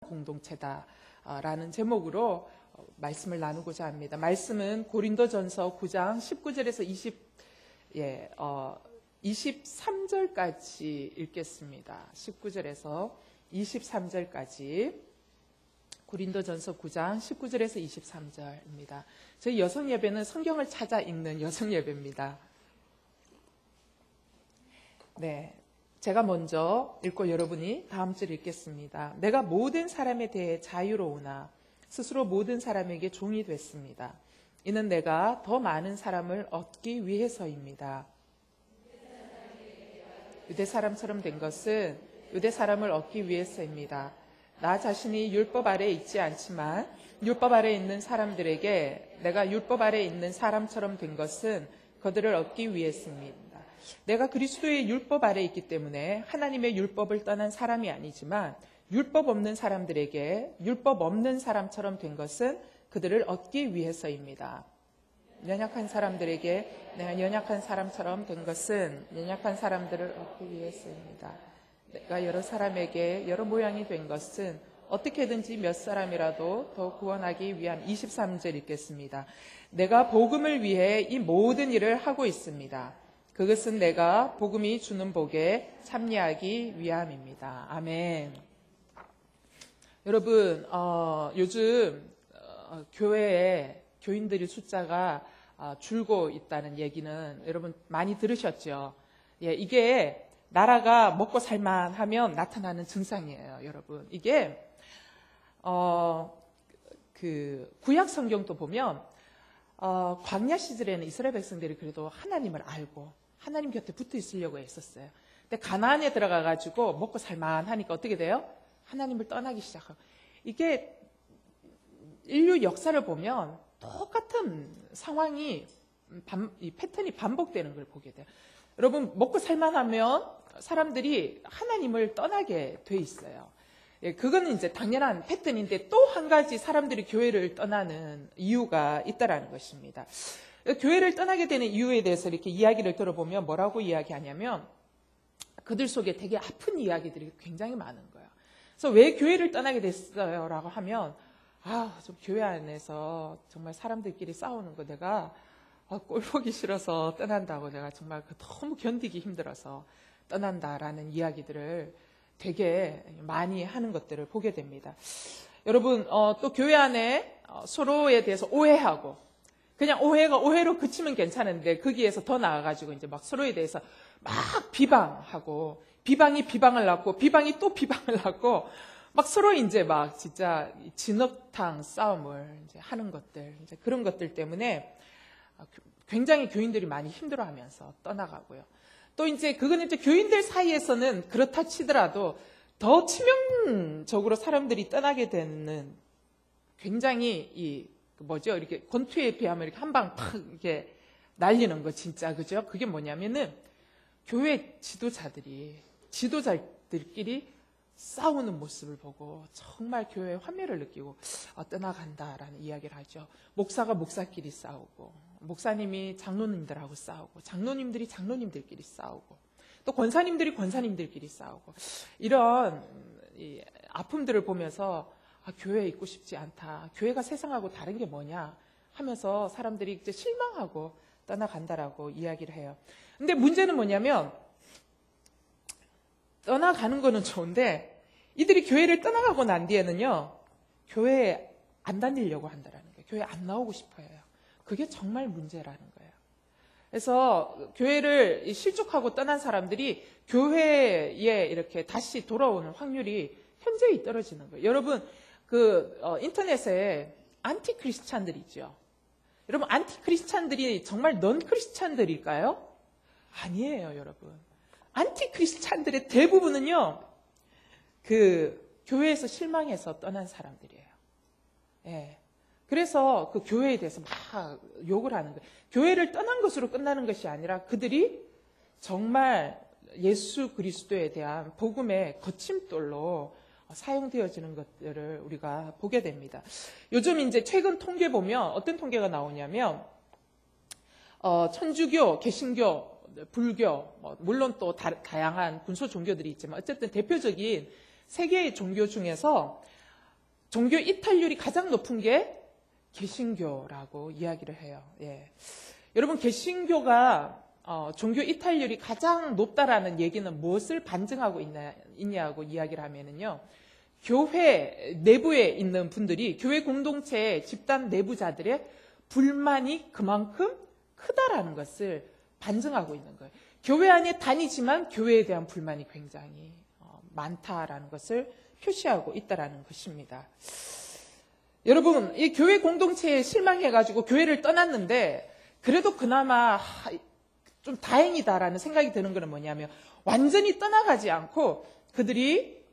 공동체다라는 제목으로 말씀을 나누고자 합니다. 말씀은 고린도전서 9장 19절에서 23절까지 읽겠습니다. 19절에서 23절까지 고린도전서 9장 19절에서 23절입니다. 저희 여성 예배는 성경을 찾아 읽는 여성 예배입니다. 네, 제가 먼저 읽고 여러분이 다음 줄 읽겠습니다. 내가 모든 사람에 대해 자유로우나 스스로 모든 사람에게 종이 됐습니다. 이는 내가 더 많은 사람을 얻기 위해서입니다. 유대 사람처럼 된 것은 유대 사람을 얻기 위해서입니다. 나 자신이 율법 아래에 있지 않지만 율법 아래에 있는 사람들에게 내가 율법 아래에 있는 사람처럼 된 것은 그들을 얻기 위해서입니다. 내가 그리스도의 율법 아래에 있기 때문에 하나님의 율법을 떠난 사람이 아니지만 율법 없는 사람들에게 율법 없는 사람처럼 된 것은 그들을 얻기 위해서입니다. 연약한 사람들에게 내가 연약한 사람처럼 된 것은 연약한 사람들을 얻기 위해서입니다. 내가 여러 사람에게 여러 모양이 된 것은 어떻게든지 몇 사람이라도 더 구원하기 위한 23절 읽겠습니다. 내가 복음을 위해 이 모든 일을 하고 있습니다. 그것은 내가 복음이 주는 복에 참여하기 위함입니다. 아멘. 여러분, 요즘 교회에 교인들의 숫자가 줄고 있다는 얘기는 여러분 많이 들으셨죠? 예, 이게 나라가 먹고 살만하면 나타나는 증상이에요, 여러분. 이게 그 구약 성경도 보면 광야 시절에는 이스라엘 백성들이 그래도 하나님을 알고 하나님 곁에 붙어 있으려고 했었어요. 근데 가나안에 들어가가지고 먹고 살만하니까 어떻게 돼요? 하나님을 떠나기 시작하고. 이게 인류 역사를 보면 똑같은 상황이 이 패턴이 반복되는 걸 보게 돼요. 여러분, 먹고 살만하면 사람들이 하나님을 떠나게 돼 있어요. 예, 그거는 이제 당연한 패턴인데 또 한 가지 사람들이 교회를 떠나는 이유가 있다라는 것입니다. 교회를 떠나게 되는 이유에 대해서 이렇게 이야기를 들어보면 뭐라고 이야기하냐면 그들 속에 되게 아픈 이야기들이 굉장히 많은 거예요. 그래서 왜 교회를 떠나게 됐어요? 라고 하면 좀 교회 안에서 정말 사람들끼리 싸우는 거 내가 꼴 보기 싫어서 떠난다고 내가 정말 너무 견디기 힘들어서 떠난다라는 이야기들을 되게 많이 하는 것들을 보게 됩니다. 여러분, 또 교회 안에 서로에 대해서 오해하고 그냥 오해가 오해로 그치면 괜찮은데 거기에서 더 나아가지고 이제 막 서로에 대해서 막 비방하고 비방이 비방을 낳고 비방이 또 비방을 낳고 막 서로 이제 막 진짜 진흙탕 싸움을 이제 하는 것들, 이제 그런 것들 때문에 굉장히 교인들이 많이 힘들어하면서 떠나가고요. 또 이제 그건 이제 교인들 사이에서는 그렇다 치더라도 더 치명적으로 사람들이 떠나게 되는 굉장히 이렇게 권투에 비하면 이렇게 한 방 팍 이렇게 날리는 거 진짜 그죠? 그게 뭐냐면은 교회 지도자들끼리 싸우는 모습을 보고 정말 교회의 환멸을 느끼고 떠나간다라는 이야기를 하죠. 목사가 목사끼리 싸우고 목사님이 장로님들하고 싸우고 장로님들이 장로님들끼리 싸우고 또 권사님들이 권사님들끼리 싸우고 이런 이 아픔들을 보면서 교회에 있고 싶지 않다. 교회가 세상하고 다른 게 뭐냐 하면서 사람들이 이제 실망하고 떠나간다라고 이야기를 해요. 근데 문제는 뭐냐면 떠나가는 거는 좋은데 이들이 교회를 떠나가고 난 뒤에는요. 교회에 안 다니려고 한다라는 거예요. 교회에 안 나오고 싶어 해요. 그게 정말 문제라는 거예요. 그래서 교회를 실족하고 떠난 사람들이 교회에 이렇게 다시 돌아오는 확률이 현저히 떨어지는 거예요. 여러분, 인터넷에 안티크리스찬들이 있죠. 여러분, 안티크리스찬들이 정말 넌 크리스찬들일까요? 아니에요, 여러분. 안티크리스찬들의 대부분은요, 교회에서 실망해서 떠난 사람들이에요. 예. 그래서 그 교회에 대해서 막 욕을 하는 거예요. 교회를 떠난 것으로 끝나는 것이 아니라 그들이 정말 예수 그리스도에 대한 복음의 거침돌로 사용되어지는 것들을 우리가 보게 됩니다. 요즘 이제 최근 통계 보면 어떤 통계가 나오냐면, 천주교, 개신교, 불교, 물론 또 다양한 군소 종교들이 있지만 어쨌든 대표적인 세 개의 종교 중에서 종교 이탈률이 가장 높은 게 개신교라고 이야기를 해요. 예. 여러분, 개신교가 종교 이탈률이 가장 높다라는 얘기는 무엇을 반증하고 있냐고 이야기를 하면은요, 교회 내부에 있는 분들이, 교회 공동체의 집단 내부자들의 불만이 그만큼 크다라는 것을 반증하고 있는 거예요. 교회 안에 다니지만 교회에 대한 불만이 굉장히 많다라는 것을 표시하고 있다라는 것입니다. 여러분, 이 교회 공동체에 실망해가지고 교회를 떠났는데 그래도 그나마 좀 다행이다라는 생각이 드는 것은 뭐냐면, 완전히 떠나가지 않고 그들이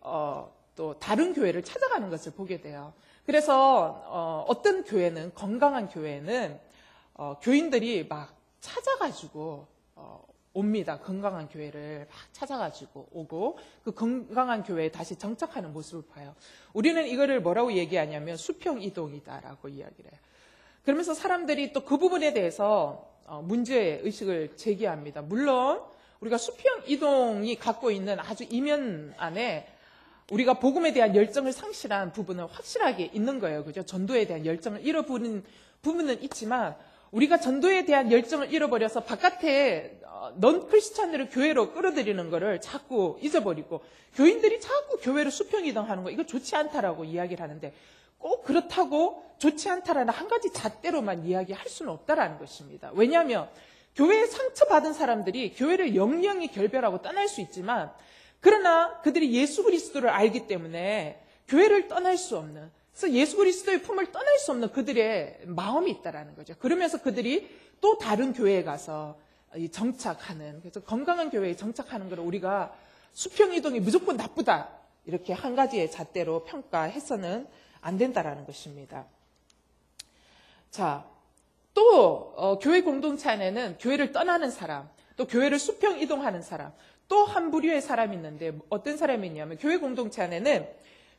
또 다른 교회를 찾아가는 것을 보게 돼요. 그래서 어떤 교회는, 건강한 교회는 교인들이 막 찾아가지고 옵니다. 건강한 교회를 막 찾아가지고 오고 그 건강한 교회에 다시 정착하는 모습을 봐요. 우리는 이거를 뭐라고 얘기하냐면 수평 이동이다라고 이야기를 해요. 그러면서 사람들이 또 그 부분에 대해서 문제의식을 제기합니다. 물론 우리가 수평 이동이 갖고 있는 아주 이면 안에 우리가 복음에 대한 열정을 상실한 부분은 확실하게 있는 거예요. 그죠? 전도에 대한 열정을 잃어버린 부분은 있지만, 우리가 전도에 대한 열정을 잃어버려서 바깥에 넌 크리스찬들을 교회로 끌어들이는 거를 자꾸 잊어버리고 교인들이 자꾸 교회로 수평 이동하는 거, 이거 좋지 않다라고 이야기를 하는데, 꼭 그렇다고 좋지 않다라는 한 가지 잣대로만 이야기할 수는 없다라는 것입니다. 왜냐하면 교회에 상처받은 사람들이 교회를 영영이 결별하고 떠날 수 있지만, 그러나 그들이 예수 그리스도를 알기 때문에 교회를 떠날 수 없는, 그래서 예수 그리스도의 품을 떠날 수 없는 그들의 마음이 있다라는 거죠. 그러면서 그들이 또 다른 교회에 가서 정착하는, 그래서 건강한 교회에 정착하는 걸 우리가 수평 이동이 무조건 나쁘다, 이렇게 한 가지의 잣대로 평가해서는 안 된다라는 것입니다. 자, 또 교회 공동체 안에는 교회를 떠나는 사람, 또 교회를 수평 이동하는 사람, 또 한 부류의 사람이 있는데, 어떤 사람이 있냐면 교회 공동체 안에는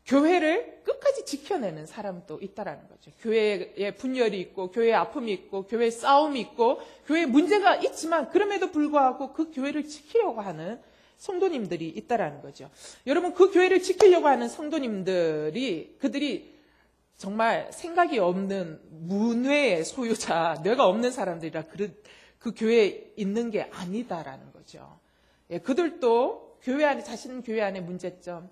교회를 끝까지 지켜내는 사람도 있다라는 거죠. 교회에 분열이 있고, 교회에 아픔이 있고, 교회에 싸움이 있고, 교회에 문제가 있지만 그럼에도 불구하고 그 교회를 지키려고 하는 성도님들이 있다라는 거죠. 여러분, 그 교회를 지키려고 하는 성도님들이, 그들이 정말 생각이 없는 문외의 소유자, 뇌가 없는 사람들이라 그 교회에 있는 게 아니다라는 거죠. 예, 그들도 교회 안에, 자신 교회 안의 문제점,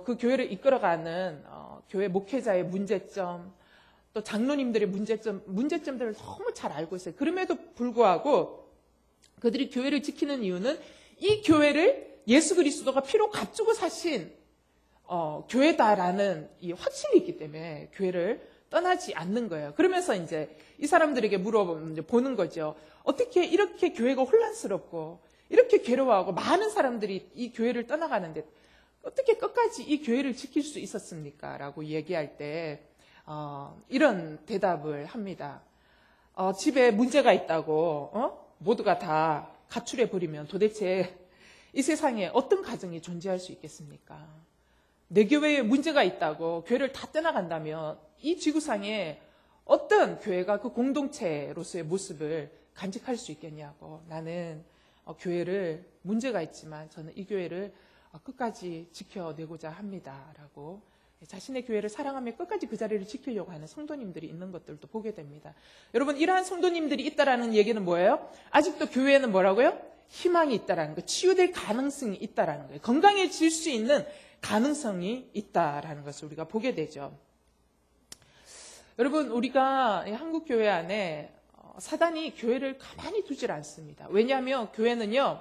그 교회를 이끌어가는 교회 목회자의 문제점, 또 장로님들의 문제점들을 너무 잘 알고 있어요. 그럼에도 불구하고 그들이 교회를 지키는 이유는 이 교회를 예수 그리스도가 피로 값주고 사신 교회다라는 이 확신이 있기 때문에 교회를 떠나지 않는 거예요. 그러면서 이제 이 사람들에게 물어보는 거죠. 어떻게 이렇게 교회가 혼란스럽고 이렇게 괴로워하고 많은 사람들이 이 교회를 떠나가는데 어떻게 끝까지 이 교회를 지킬 수 있었습니까? 라고 얘기할 때 이런 대답을 합니다. 집에 문제가 있다고 모두가 다 가출해버리면 도대체 이 세상에 어떤 가정이 존재할 수 있겠습니까? 내 교회에 문제가 있다고 교회를 다 떠나간다면 이 지구상에 어떤 교회가 그 공동체로서의 모습을 간직할 수 있겠냐고. 나는 교회를, 문제가 있지만 저는 이 교회를 끝까지 지켜내고자 합니다. 라고 자신의 교회를 사랑하며 끝까지 그 자리를 지키려고 하는 성도님들이 있는 것들도 보게 됩니다. 여러분, 이러한 성도님들이 있다라는 얘기는 뭐예요? 아직도 교회에는 뭐라고요? 희망이 있다라는 거, 치유될 가능성이 있다라는 거예요. 건강해질 수 있는 가능성이 있다라는 것을 우리가 보게 되죠. 여러분, 우리가 한국 교회 안에 사단이 교회를 가만히 두질 않습니다. 왜냐하면 교회는요,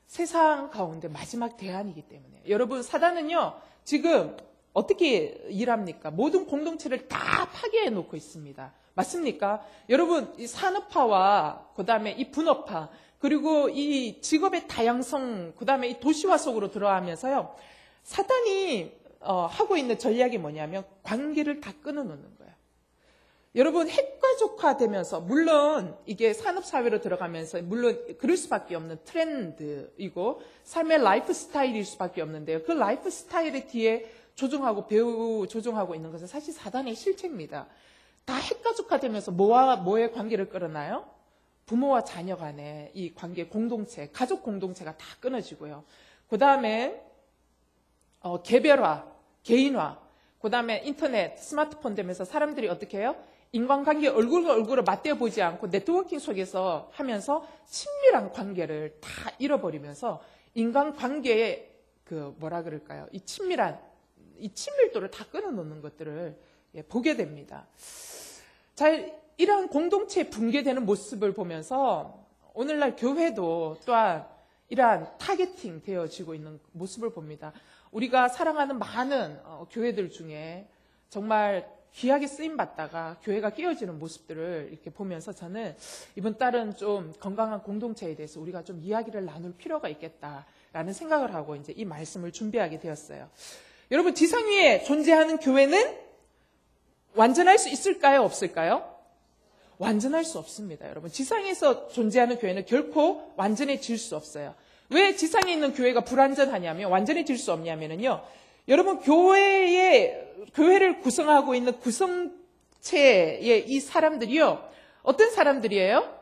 세상 가운데 마지막 대안이기 때문에. 여러분, 사단은요, 지금 어떻게 일합니까? 모든 공동체를 다 파괴해 놓고 있습니다. 맞습니까? 여러분, 이 산업화와 그 다음에 이 분업화, 그리고 이 직업의 다양성, 그 다음에 이 도시화 속으로 들어가면서요, 사단이 하고 있는 전략이 뭐냐면 관계를 다 끊어놓는 거예요. 여러분, 핵가족화되면서, 물론 이게 산업사회로 들어가면서 물론 그럴 수밖에 없는 트렌드이고 삶의 라이프 스타일일 수밖에 없는데요. 그 라이프 스타일의 뒤에 조종하고 배우 조종하고 있는 것은 사실 사단의 실체입니다. 다 핵가족화되면서 뭐와 뭐의 관계를 끌어나요? 부모와 자녀 간의 이 관계 공동체, 가족 공동체가 다 끊어지고요. 그 다음에 개별화, 개인화, 그 다음에 인터넷, 스마트폰 되면서 사람들이 어떻게 해요? 인간관계 얼굴과 얼굴을 맞대어 보지 않고 네트워킹 속에서 하면서 친밀한 관계를 다 잃어버리면서 인간관계의 뭐라 그럴까요? 이 친밀도를 다 끊어놓는 것들을 보게 됩니다. 이런 공동체에 붕괴되는 모습을 보면서 오늘날 교회도 또한 이러한 타겟팅 되어지고 있는 모습을 봅니다. 우리가 사랑하는 많은 교회들 중에 정말 귀하게 쓰임받다가 교회가 깨어지는 모습들을 이렇게 보면서 저는 이번 달은 좀 건강한 공동체에 대해서 우리가 좀 이야기를 나눌 필요가 있겠다라는 생각을 하고 이제 이 말씀을 준비하게 되었어요. 여러분, 지상 위에 존재하는 교회는 완전할 수 있을까요? 없을까요? 완전할 수 없습니다. 여러분, 지상에서 존재하는 교회는 결코 완전해질 수 없어요. 왜 지상에 있는 교회가 불완전하냐면, 완전해질 수 없냐면요. 여러분, 교회를 구성하고 있는 구성체의 이 사람들이요. 어떤 사람들이에요?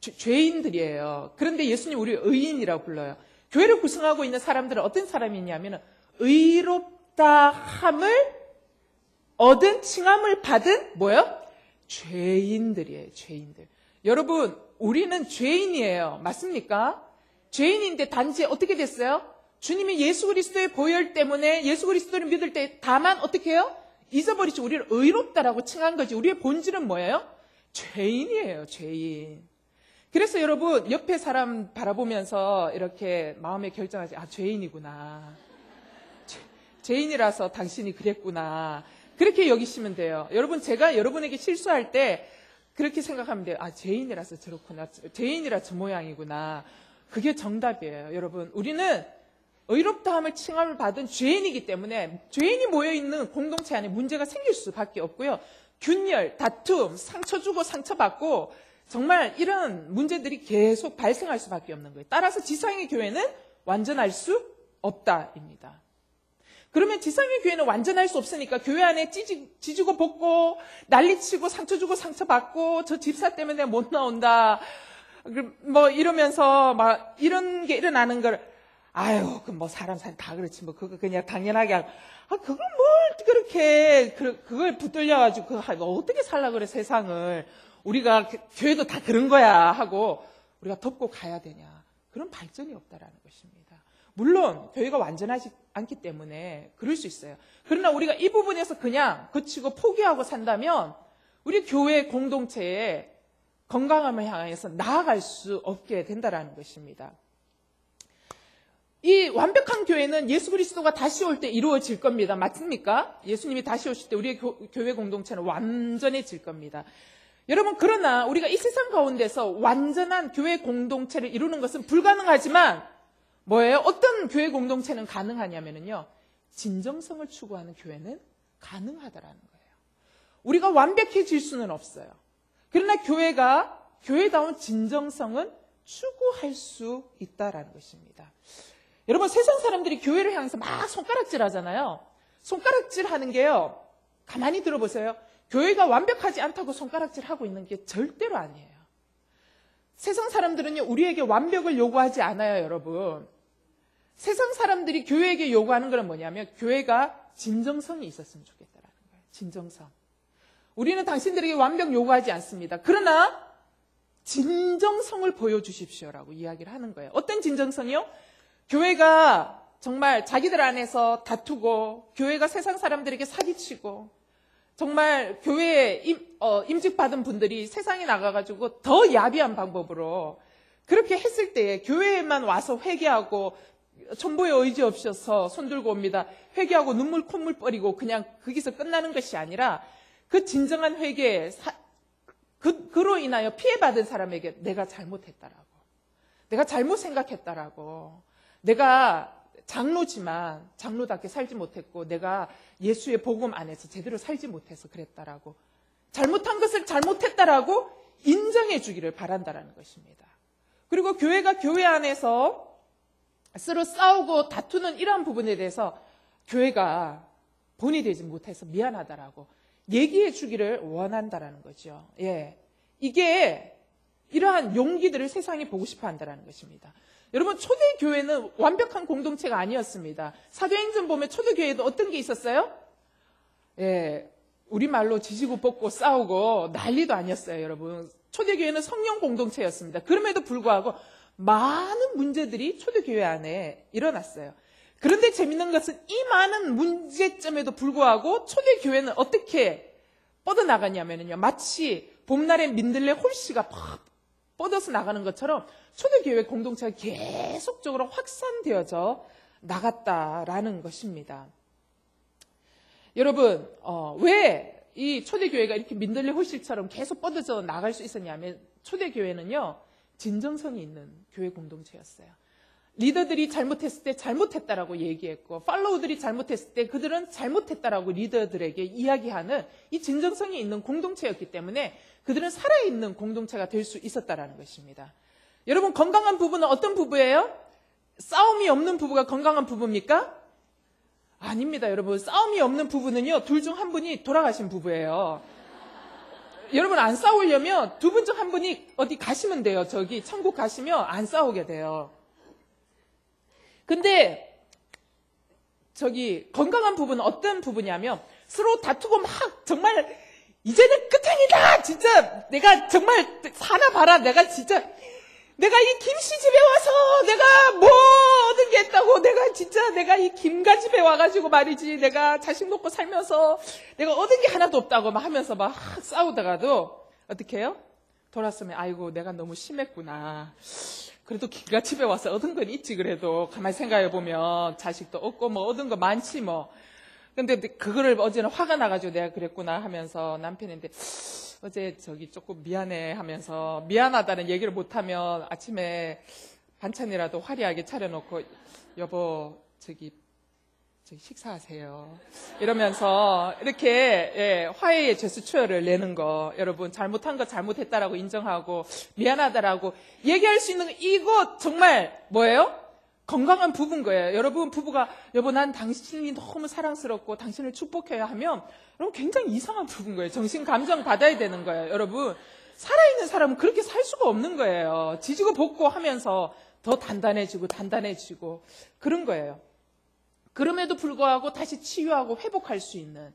죄인들이에요. 그런데 예수님 우리 의인이라고 불러요. 교회를 구성하고 있는 사람들은 어떤 사람이냐면 의롭다 함을 얻은 칭함을 받은 뭐요? 죄인들이에요. 죄인들. 여러분, 우리는 죄인이에요. 맞습니까? 죄인인데 단지 어떻게 됐어요? 주님이 예수 그리스도의 보혈 때문에 예수 그리스도를 믿을 때 다만 어떻게 해요? 잊어버리지 우리를 의롭다라고 칭한 거지. 우리의 본질은 뭐예요? 죄인이에요. 죄인. 그래서 여러분, 옆에 사람 바라보면서 이렇게 마음에 결정하지. 아, 죄인이구나. 죄인이라서 당신이 그랬구나. 그렇게 여기시면 돼요. 여러분, 제가 여러분에게 실수할 때 그렇게 생각하면 돼요. 아, 죄인이라서 저렇구나. 죄인이라 저 모양이구나. 그게 정답이에요. 여러분, 우리는 의롭다함을 칭함을 받은 죄인이기 때문에 죄인이 모여있는 공동체 안에 문제가 생길 수밖에 없고요. 균열, 다툼, 상처 주고 상처받고 정말 이런 문제들이 계속 발생할 수밖에 없는 거예요. 따라서 지상의 교회는 완전할 수 없다입니다. 그러면 지상의 교회는 완전할 수 없으니까 교회 안에 찢고 볶고 난리치고 상처 주고 상처받고 저 집사 때문에 내가 못 나온다 뭐 이러면서 막 이런 게 일어나는 걸 아유, 그 뭐 사람 다 그렇지 뭐 그거 그냥 당연하게 하고 그걸 뭘 그렇게 그걸 붙들려가지고 그거 어떻게 살라 그래 세상을 우리가 교회도 다 그런 거야 하고 우리가 덮고 가야 되냐? 그런 발전이 없다라는 것입니다. 물론 교회가 완전하지 않기 때문에 그럴 수 있어요. 그러나 우리가 이 부분에서 그냥 그치고 포기하고 산다면 우리 교회 공동체의 건강함을 향해서 나아갈 수 없게 된다라는 것입니다. 이 완벽한 교회는 예수 그리스도가 다시 올 때 이루어질 겁니다. 맞습니까? 예수님이 다시 오실 때 우리의 교회 공동체는 완전해질 겁니다. 여러분, 그러나 우리가 이 세상 가운데서 완전한 교회 공동체를 이루는 것은 불가능하지만 뭐예요? 어떤 교회 공동체는 가능하냐면요. 진정성을 추구하는 교회는 가능하다라는 거예요. 우리가 완벽해질 수는 없어요. 그러나 교회다운 진정성은 추구할 수 있다라는 것입니다. 여러분, 세상 사람들이 교회를 향해서 막 손가락질 하잖아요. 손가락질 하는 게요. 가만히 들어보세요. 교회가 완벽하지 않다고 손가락질 하고 있는 게 절대로 아니에요. 세상 사람들은요, 우리에게 완벽을 요구하지 않아요, 여러분. 세상 사람들이 교회에게 요구하는 건 뭐냐면 교회가 진정성이 있었으면 좋겠다라는 거예요. 진정성. 우리는 당신들에게 완벽 요구하지 않습니다. 그러나 진정성을 보여주십시오라고 이야기를 하는 거예요. 어떤 진정성이요? 교회가 정말 자기들 안에서 다투고 교회가 세상 사람들에게 사기치고 정말 교회에 임직받은 분들이 세상에 나가가지고 더 야비한 방법으로 그렇게 했을 때에 교회에만 와서 회개하고 천부의 의지 없어서 손들고 옵니다. 회개하고 눈물 콧물 버리고 그냥 거기서 끝나는 것이 아니라 그 진정한 회개, 그로 인하여 피해받은 사람에게 내가 잘못했다라고, 내가 잘못 생각했다라고, 내가 장로지만 장로답게 살지 못했고 내가 예수의 복음 안에서 제대로 살지 못해서 그랬다라고, 잘못한 것을 잘못했다라고 인정해 주기를 바란다라는 것입니다. 그리고 교회가 교회 안에서 서로 싸우고 다투는 이러한 부분에 대해서 교회가 본이 되지 못해서 미안하다라고 얘기해 주기를 원한다라는 거죠. 예, 이게 이러한 용기들을 세상이 보고 싶어 한다라는 것입니다. 여러분, 초대교회는 완벽한 공동체가 아니었습니다. 사도행전 보면 초대교회에도 어떤 게 있었어요? 우리말로 지지고 볶고 싸우고 난리도 아니었어요, 여러분. 초대교회는 성령 공동체였습니다. 그럼에도 불구하고 많은 문제들이 초대교회 안에 일어났어요. 그런데 재밌는 것은 이 많은 문제점에도 불구하고 초대교회는 어떻게 뻗어나가냐면요. 마치 봄날에 민들레 홀씨가 팍 뻗어서 나가는 것처럼 초대교회 공동체가 계속적으로 확산되어져 나갔다라는 것입니다. 여러분, 왜 이 초대교회가 이렇게 민들레 홀씨처럼 계속 뻗어져 나갈 수 있었냐면 초대교회는요, 진정성이 있는 교회 공동체였어요. 리더들이 잘못했을 때 잘못했다라고 얘기했고 팔로우들이 잘못했을 때 그들은 잘못했다라고 리더들에게 이야기하는 이 진정성이 있는 공동체였기 때문에 그들은 살아있는 공동체가 될 수 있었다라는 것입니다. 여러분, 건강한 부부는 어떤 부부예요? 싸움이 없는 부부가 건강한 부부입니까? 아닙니다, 여러분. 싸움이 없는 부부는요, 둘 중 한 분이 돌아가신 부부예요. 여러분, 안 싸우려면 두 분 중 한 분이 어디 가시면 돼요. 저기 천국 가시면 안 싸우게 돼요. 근데 저기 건강한 부부는 어떤 부부냐면 서로 다투고 막 정말 이제는 끝장이다. 진짜 내가 정말 사나 봐라. 내가 이 김씨 집에 와서 내가 뭐 얻은 게 있다고 내가 이 김가 집에 와가지고 말이지 내가 자식 놓고 살면서 내가 얻은 게 하나도 없다고 막 하면서 막 싸우다가도 어떻게 해요? 돌았으면 아이고 내가 너무 심했구나. 그래도 김가 집에 와서 얻은 건 있지. 그래도 가만히 생각해 보면 자식도 없고 뭐 얻은 거 많지 뭐. 근데 그거를 어제는 화가 나가지고 내가 그랬구나 하면서 남편인데 어제 저기 조금 미안해 하면서 미안하다는 얘기를 못하면 아침에 반찬이라도 화려하게 차려놓고 여보 저기 식사하세요 이러면서 이렇게 화해의 제스처를 내는 거. 여러분, 잘못한 거 잘못했다라고 인정하고 미안하다라고 얘기할 수 있는 이거 정말 뭐예요? 건강한 부부인 거예요. 여러분, 부부가 여보 난 당신이 너무 사랑스럽고 당신을 축복해야 하면 여러분 굉장히 이상한 부부인 거예요. 정신 감정 받아야 되는 거예요. 여러분, 살아있는 사람은 그렇게 살 수가 없는 거예요. 지지고 볶고 하면서 더 단단해지고 그런 거예요. 그럼에도 불구하고 다시 치유하고 회복할 수 있는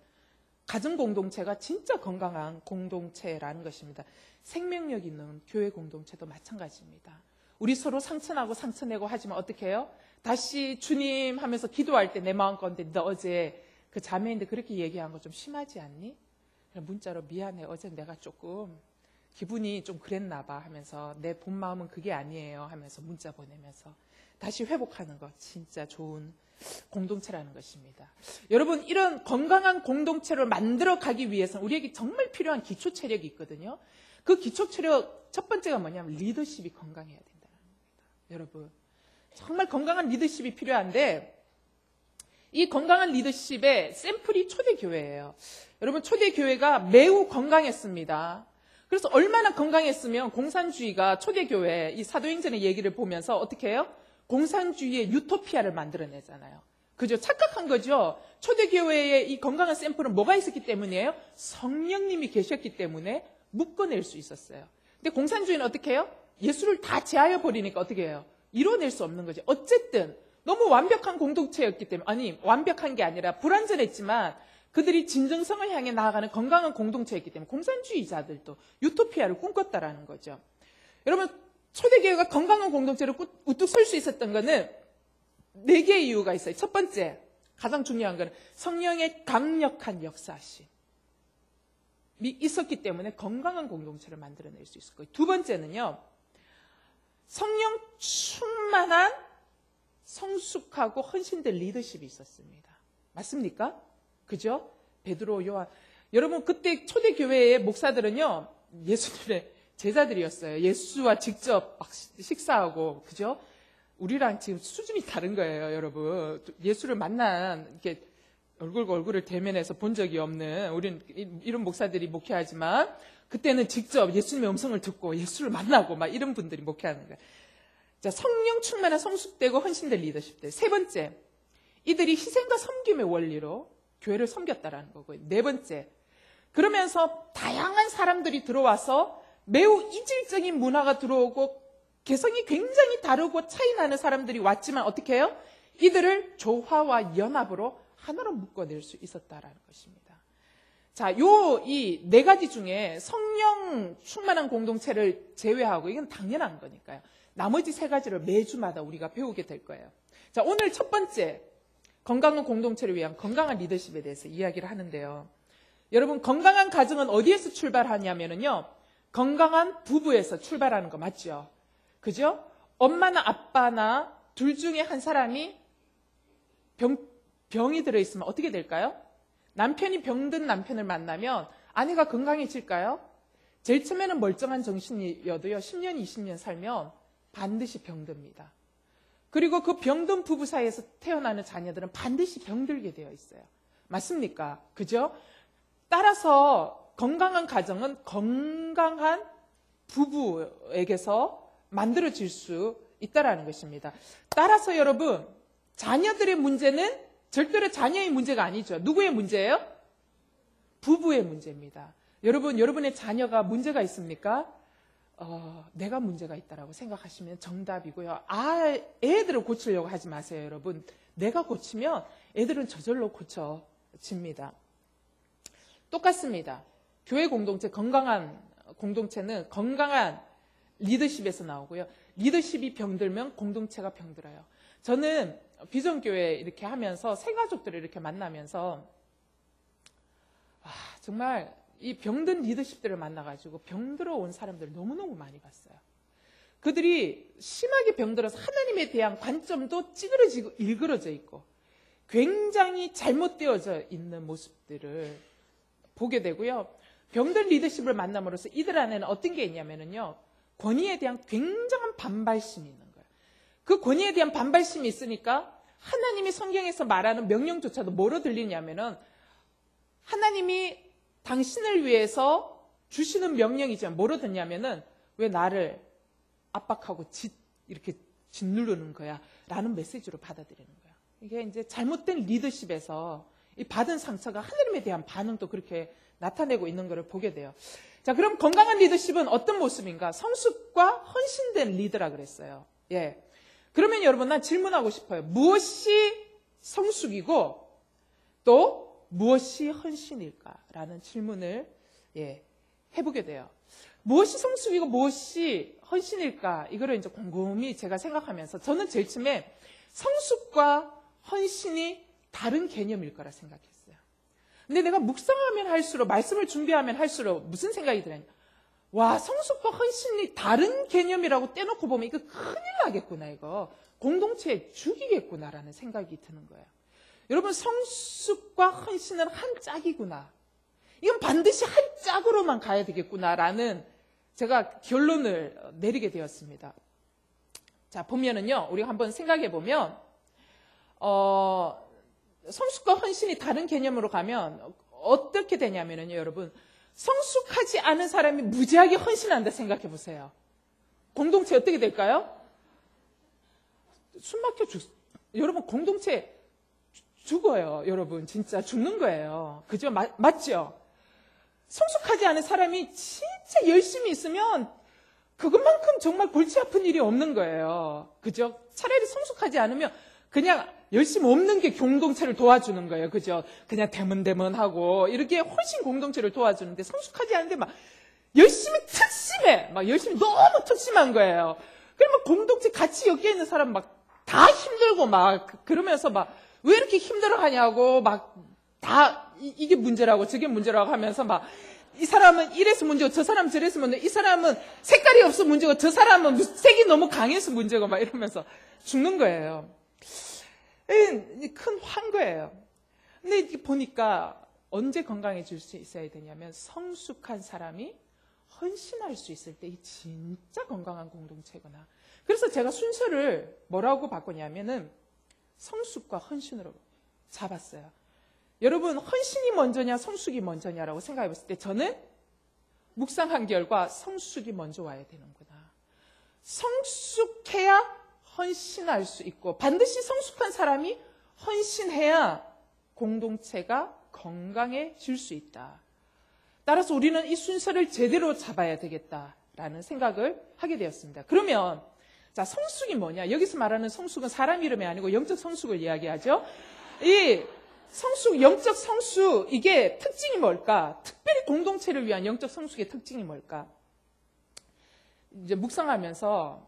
가정 공동체가 진짜 건강한 공동체라는 것입니다. 생명력 있는 교회 공동체도 마찬가지입니다. 우리 서로 상처나고 상처내고 하지만 어떻게 해요? 다시 주님 하면서 기도할 때 내 마음 가운데 너 어제 그 자매인데 그렇게 얘기한 거 좀 심하지 않니? 문자로 미안해. 어제 내가 조금 기분이 좀 그랬나 봐 하면서 내 본 마음은 그게 아니에요 하면서 문자 보내면서 다시 회복하는 거 진짜 좋은 공동체라는 것입니다. 여러분, 이런 건강한 공동체를 만들어 가기 위해서는 우리에게 정말 필요한 기초 체력이 있거든요. 그 기초 체력 첫 번째가 뭐냐면 리더십이 건강해야 된다는 겁니다. 여러분, 정말 건강한 리더십이 필요한데 이 건강한 리더십의 샘플이 초대교회예요. 여러분, 초대교회가 매우 건강했습니다. 그래서 얼마나 건강했으면 공산주의가 초대교회 이 사도행전의 얘기를 보면서 어떻게 해요? 공산주의의 유토피아를 만들어내잖아요. 그죠? 착각한 거죠. 초대교회의 이 건강한 샘플은 뭐가 있었기 때문이에요? 성령님이 계셨기 때문에 묶어낼 수 있었어요. 근데 공산주의는 어떻게 해요? 예수를 다 제하여 버리니까 어떻게 해요? 이뤄낼 수 없는 거죠. 어쨌든 너무 완벽한 공동체였기 때문에, 아니 완벽한 게 아니라 불완전했지만 그들이 진정성을 향해 나아가는 건강한 공동체였기 때문에 공산주의자들도 유토피아를 꿈꿨다라는 거죠. 여러분, 초대교회가 건강한 공동체로 우뚝 설 수 있었던 거는 4개의 이유가 있어요. 첫 번째, 가장 중요한 거는 성령의 강력한 역사심이 있었기 때문에 건강한 공동체를 만들어낼 수 있을 거예요. 두 번째는요, 성령 충만한 성숙하고 헌신된 리더십이 있었습니다. 맞습니까? 그죠? 베드로, 요한. 여러분, 그때 초대교회의 목사들은요, 예수님의 제자들이었어요. 예수와 직접 막 식사하고, 그죠? 우리랑 지금 수준이 다른 거예요, 여러분. 예수를 만난, 이렇게 얼굴과 얼굴을 대면해서 본 적이 없는, 우린 이런 목사들이 목회하지만, 그때는 직접 예수님의 음성을 듣고 예수를 만나고 막 이런 분들이 목회하는 거예요. 자, 성령 충만한 성숙되고 헌신된 리더십들. 세 번째, 이들이 희생과 섬김의 원리로 교회를 섬겼다라는 거고요. 네 번째, 그러면서 다양한 사람들이 들어와서 매우 이질적인 문화가 들어오고 개성이 굉장히 다르고 차이나는 사람들이 왔지만 어떻게 해요? 이들을 조화와 연합으로 하나로 묶어낼 수 있었다라는 것입니다. 자, 이 네 가지 중에 성령 충만한 공동체를 제외하고 이건 당연한 거니까요. 나머지 세 가지를 매주마다 우리가 배우게 될 거예요. 자, 오늘 첫 번째 건강한 공동체를 위한 건강한 리더십에 대해서 이야기를 하는데요. 여러분, 건강한 가정은 어디에서 출발하냐면요. 건강한 부부에서 출발하는 거 맞죠? 그죠? 엄마나 아빠나 둘 중에 한 사람이 병이 들어있으면 어떻게 될까요? 남편이 병든 남편을 만나면 아내가 건강해질까요? 제일 처음에는 멀쩡한 정신이어도요, 10년, 20년 살면 반드시 병듭니다. 그리고 그 병든 부부 사이에서 태어나는 자녀들은 반드시 병들게 되어 있어요. 맞습니까? 그죠? 따라서 건강한 가정은 건강한 부부에게서 만들어질 수 있다는 것입니다. 따라서 여러분, 자녀들의 문제는 절대로 자녀의 문제가 아니죠. 누구의 문제예요? 부부의 문제입니다. 여러분, 여러분의 자녀가 문제가 있습니까? 내가 문제가 있다라고 생각하시면 정답이고요. 애들을 고치려고 하지 마세요, 여러분. 내가 고치면 애들은 저절로 고쳐집니다. 똑같습니다. 교회 공동체, 건강한 공동체는 건강한 리더십에서 나오고요. 리더십이 병들면 공동체가 병들어요. 저는 비전교회 이렇게 하면서 새가족들을 이렇게 만나면서 정말 이 병든 리더십들을 만나가지고 병들어 온 사람들을 너무너무 많이 봤어요. 그들이 심하게 병들어서 하나님에 대한 관점도 찌그러지고 일그러져 있고 굉장히 잘못되어져 있는 모습들을 보게 되고요. 병든 리더십을 만남으로써 이들 안에는 어떤 게 있냐면요. 권위에 대한 굉장한 반발심이 있는 거예요. 그 권위에 대한 반발심이 있으니까 하나님이 성경에서 말하는 명령조차도 뭐로 들리냐면은 하나님이 당신을 위해서 주시는 명령이지만 뭐로 듣냐면은 왜 나를 압박하고 이렇게 짓누르는 거야? 라는 메시지로 받아들이는 거야. 이게 이제 잘못된 리더십에서 이 받은 상처가 하나님에 대한 반응도 그렇게 나타내고 있는 것을 보게 돼요. 자, 그럼 건강한 리더십은 어떤 모습인가? 성숙과 헌신된 리더라 그랬어요. 예. 그러면 여러분, 난 질문하고 싶어요. 무엇이 성숙이고 또 무엇이 헌신일까라는 질문을 해보게 돼요. 무엇이 성숙이고 무엇이 헌신일까? 이거를 이제 곰곰이 제가 생각하면서 저는 제일 처음에 성숙과 헌신이 다른 개념일 거라 생각했어요. 근데 내가 묵상하면 할수록, 말씀을 준비하면 할수록 무슨 생각이 들었냐? 와, 성숙과 헌신이 다른 개념이라고 떼놓고 보면 이거 큰일 나겠구나, 이거. 공동체에 죽이겠구나라는 생각이 드는 거예요. 여러분, 성숙과 헌신은 한 짝이구나. 이건 반드시 한 짝으로만 가야 되겠구나라는 제가 결론을 내리게 되었습니다. 자, 보면은요, 우리가 한번 생각해 보면, 성숙과 헌신이 다른 개념으로 가면 어떻게 되냐면요, 여러분. 성숙하지 않은 사람이 무지하게 헌신한다 생각해 보세요. 공동체 어떻게 될까요? 숨 막혀 여러분, 공동체 죽어요. 여러분, 진짜 죽는 거예요. 그죠? 맞죠? 성숙하지 않은 사람이 진짜 열심히 있으면 그것만큼 정말 골치 아픈 일이 없는 거예요. 그죠? 차라리 성숙하지 않으면 그냥 열심히 없는 게 공동체를 도와주는 거예요. 그죠? 그냥 대문대문하고 이렇게 훨씬 공동체를 도와주는데 성숙하지 않은데 막 열심히 특심해. 막 열심히 너무 특심한 거예요. 그러면 공동체 같이 엮여 있는 사람 막 다 힘들고 막 그러면서 막 왜 이렇게 힘들어 하냐고 막 다 이게 문제라고 저게 문제라고 하면서 막 이 사람은 이래서 문제고 저 사람은 저래서 문제고 이 사람은 색깔이 없어 문제고 저 사람은 색이 너무 강해서 문제고 막 이러면서 죽는 거예요. 큰 환거예요. 근데 이렇게 보니까 언제 건강해질 수 있어야 되냐면 성숙한 사람이 헌신할 수 있을 때 이 진짜 건강한 공동체구나. 그래서 제가 순서를 뭐라고 바꾸냐면은 성숙과 헌신으로 잡았어요. 여러분, 헌신이 먼저냐 성숙이 먼저냐라고 생각해 봤을 때 저는 묵상한 결과 성숙이 먼저 와야 되는구나. 성숙해야 헌신할 수 있고 반드시 성숙한 사람이 헌신해야 공동체가 건강해질 수 있다. 따라서 우리는 이 순서를 제대로 잡아야 되겠다라는 생각을 하게 되었습니다. 그러면 자, 성숙이 뭐냐? 여기서 말하는 성숙은 사람 이름이 아니고 영적 성숙을 이야기하죠. 이 성숙, 영적 성숙, 이게 특징이 뭘까? 특별히 공동체를 위한 영적 성숙의 특징이 뭘까? 이제 묵상하면서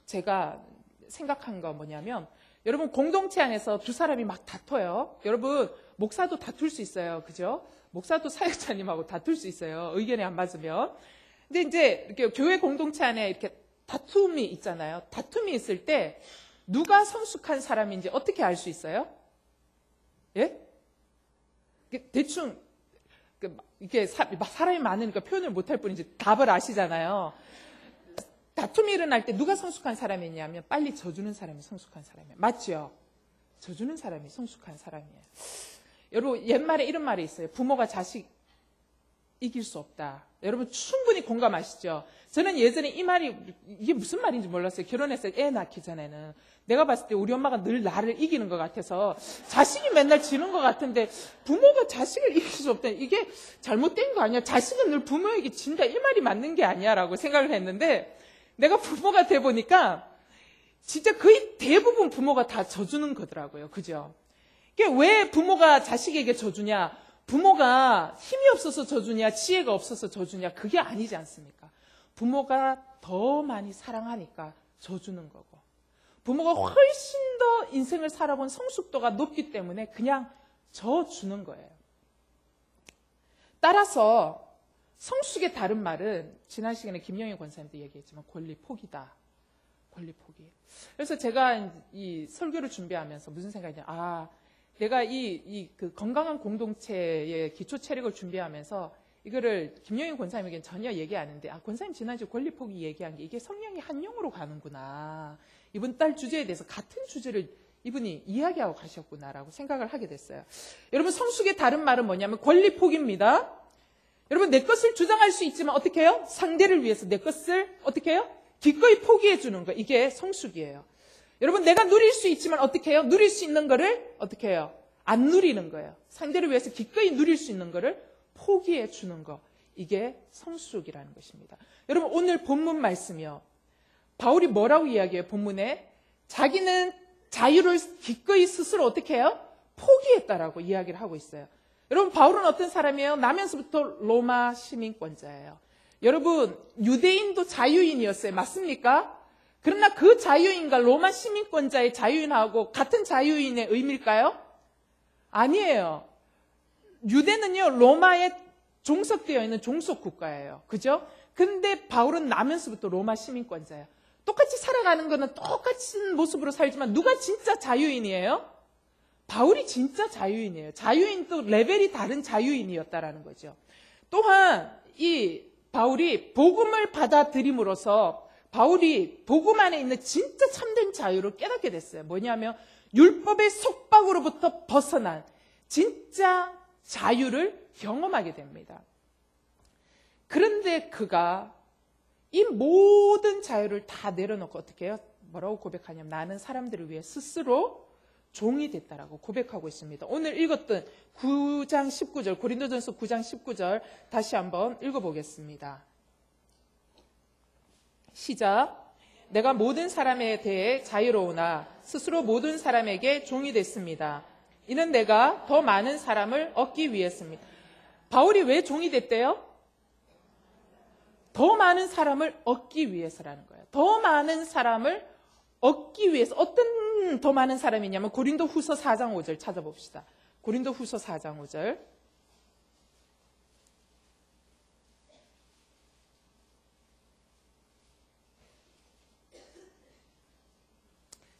제가 생각한 거 뭐냐면, 여러분 공동체 안에서 두 사람이 막 다퉈요. 여러분 목사도 다툴 수 있어요. 그죠? 목사도 사역자님하고 다툴 수 있어요. 의견이 안 맞으면. 근데 이제 이렇게 교회 공동체 안에 이렇게 다툼이 있잖아요. 다툼이 있을 때 누가 성숙한 사람인지 어떻게 알 수 있어요? 예? 대충 이게 사람이 많으니까 표현을 못할 뿐이지 답을 아시잖아요. 다툼이 일어날 때 누가 성숙한 사람이냐면 빨리 져주는 사람이 성숙한 사람이에요. 맞죠? 져주는 사람이 성숙한 사람이에요. 여러분 옛말에 이런 말이 있어요. 부모가 자식 이길 수 없다. 여러분 충분히 공감하시죠? 저는 예전에 이 말이 이게 무슨 말인지 몰랐어요. 결혼했을 때 애 낳기 전에는. 내가 봤을 때 우리 엄마가 늘 나를 이기는 것 같아서 자식이 맨날 지는 것 같은데 부모가 자식을 이길 수 없다. 이게 잘못된 거 아니야? 자식은 늘 부모에게 진다. 이 말이 맞는 게 아니야 라고 생각을 했는데 내가 부모가 돼 보니까 진짜 거의 대부분 부모가 다 져주는 거더라고요. 그죠? 이게 왜 부모가 자식에게 져주냐? 부모가 힘이 없어서 져주냐? 지혜가 없어서 져주냐? 그게 아니지 않습니까? 부모가 더 많이 사랑하니까 져주는 거고 부모가 훨씬 더 인생을 살아본 성숙도가 높기 때문에 그냥 져주는 거예요. 따라서 성숙의 다른 말은 지난 시간에 김영희 권사님도 얘기했지만 권리 포기다. 권리 포기. 그래서 제가 이 설교를 준비하면서 무슨 생각이냐. 내가 그 건강한 공동체의 기초 체력을 준비하면서 이거를 김영희 권사님에게는 전혀 얘기 안 했는데, 권사님 지난주에 권리 포기 얘기한 게 이게 성령이 한 영으로 가는구나. 이번 달 주제에 대해서 같은 주제를 이분이 이야기하고 가셨구나라고 생각을 하게 됐어요. 여러분 성숙의 다른 말은 뭐냐면 권리 포기입니다. 여러분 내 것을 주장할 수 있지만 어떻게 해요? 상대를 위해서 내 것을 어떻게 해요? 기꺼이 포기해 주는 거. 이게 성숙이에요. 여러분 내가 누릴 수 있지만 어떻게 해요? 누릴 수 있는 거를 어떻게 해요? 안 누리는 거예요. 상대를 위해서 기꺼이 누릴 수 있는 거를 포기해 주는 거. 이게 성숙이라는 것입니다. 여러분 오늘 본문 말씀이요. 바울이 뭐라고 이야기해요? 본문에 자기는 자유를 기꺼이 스스로 어떻게 해요? 포기했다라고 이야기를 하고 있어요. 여러분 바울은 어떤 사람이에요? 나면서부터 로마 시민권자예요. 여러분 유대인도 자유인이었어요. 맞습니까? 그러나 그 자유인과 로마 시민권자의 자유인하고 같은 자유인의 의미일까요? 아니에요. 유대는요 로마에 종속되어 있는 종속 국가예요. 그죠? 근데 바울은 나면서부터 로마 시민권자예요. 똑같이 살아가는 거는 똑같은 모습으로 살지만 누가 진짜 자유인이에요? 바울이 진짜 자유인이에요. 자유인도 레벨이 다른 자유인이었다라는 거죠. 또한 이 바울이 복음을 받아들임으로써 바울이 복음 안에 있는 진짜 참된 자유를 깨닫게 됐어요. 뭐냐면 율법의 속박으로부터 벗어난 진짜 자유를 경험하게 됩니다. 그런데 그가 이 모든 자유를 다 내려놓고 어떻게 해요? 뭐라고 고백하냐면 나는 사람들을 위해 스스로 종이 됐다라고 고백하고 있습니다. 오늘 읽었던 9장 19절, 고린도전서 9장 19절 다시 한번 읽어보겠습니다. 시작. 내가 모든 사람에 대해 자유로우나 스스로 모든 사람에게 종이 됐습니다. 이는 내가 더 많은 사람을 얻기 위해서입니다. 바울이 왜 종이 됐대요? 더 많은 사람을 얻기 위해서라는 거예요. 더 많은 사람을 얻기 위해서. 어떤 더 많은 사람이냐면 고린도 후서 4장 5절 찾아봅시다. 고린도 후서 4장 5절.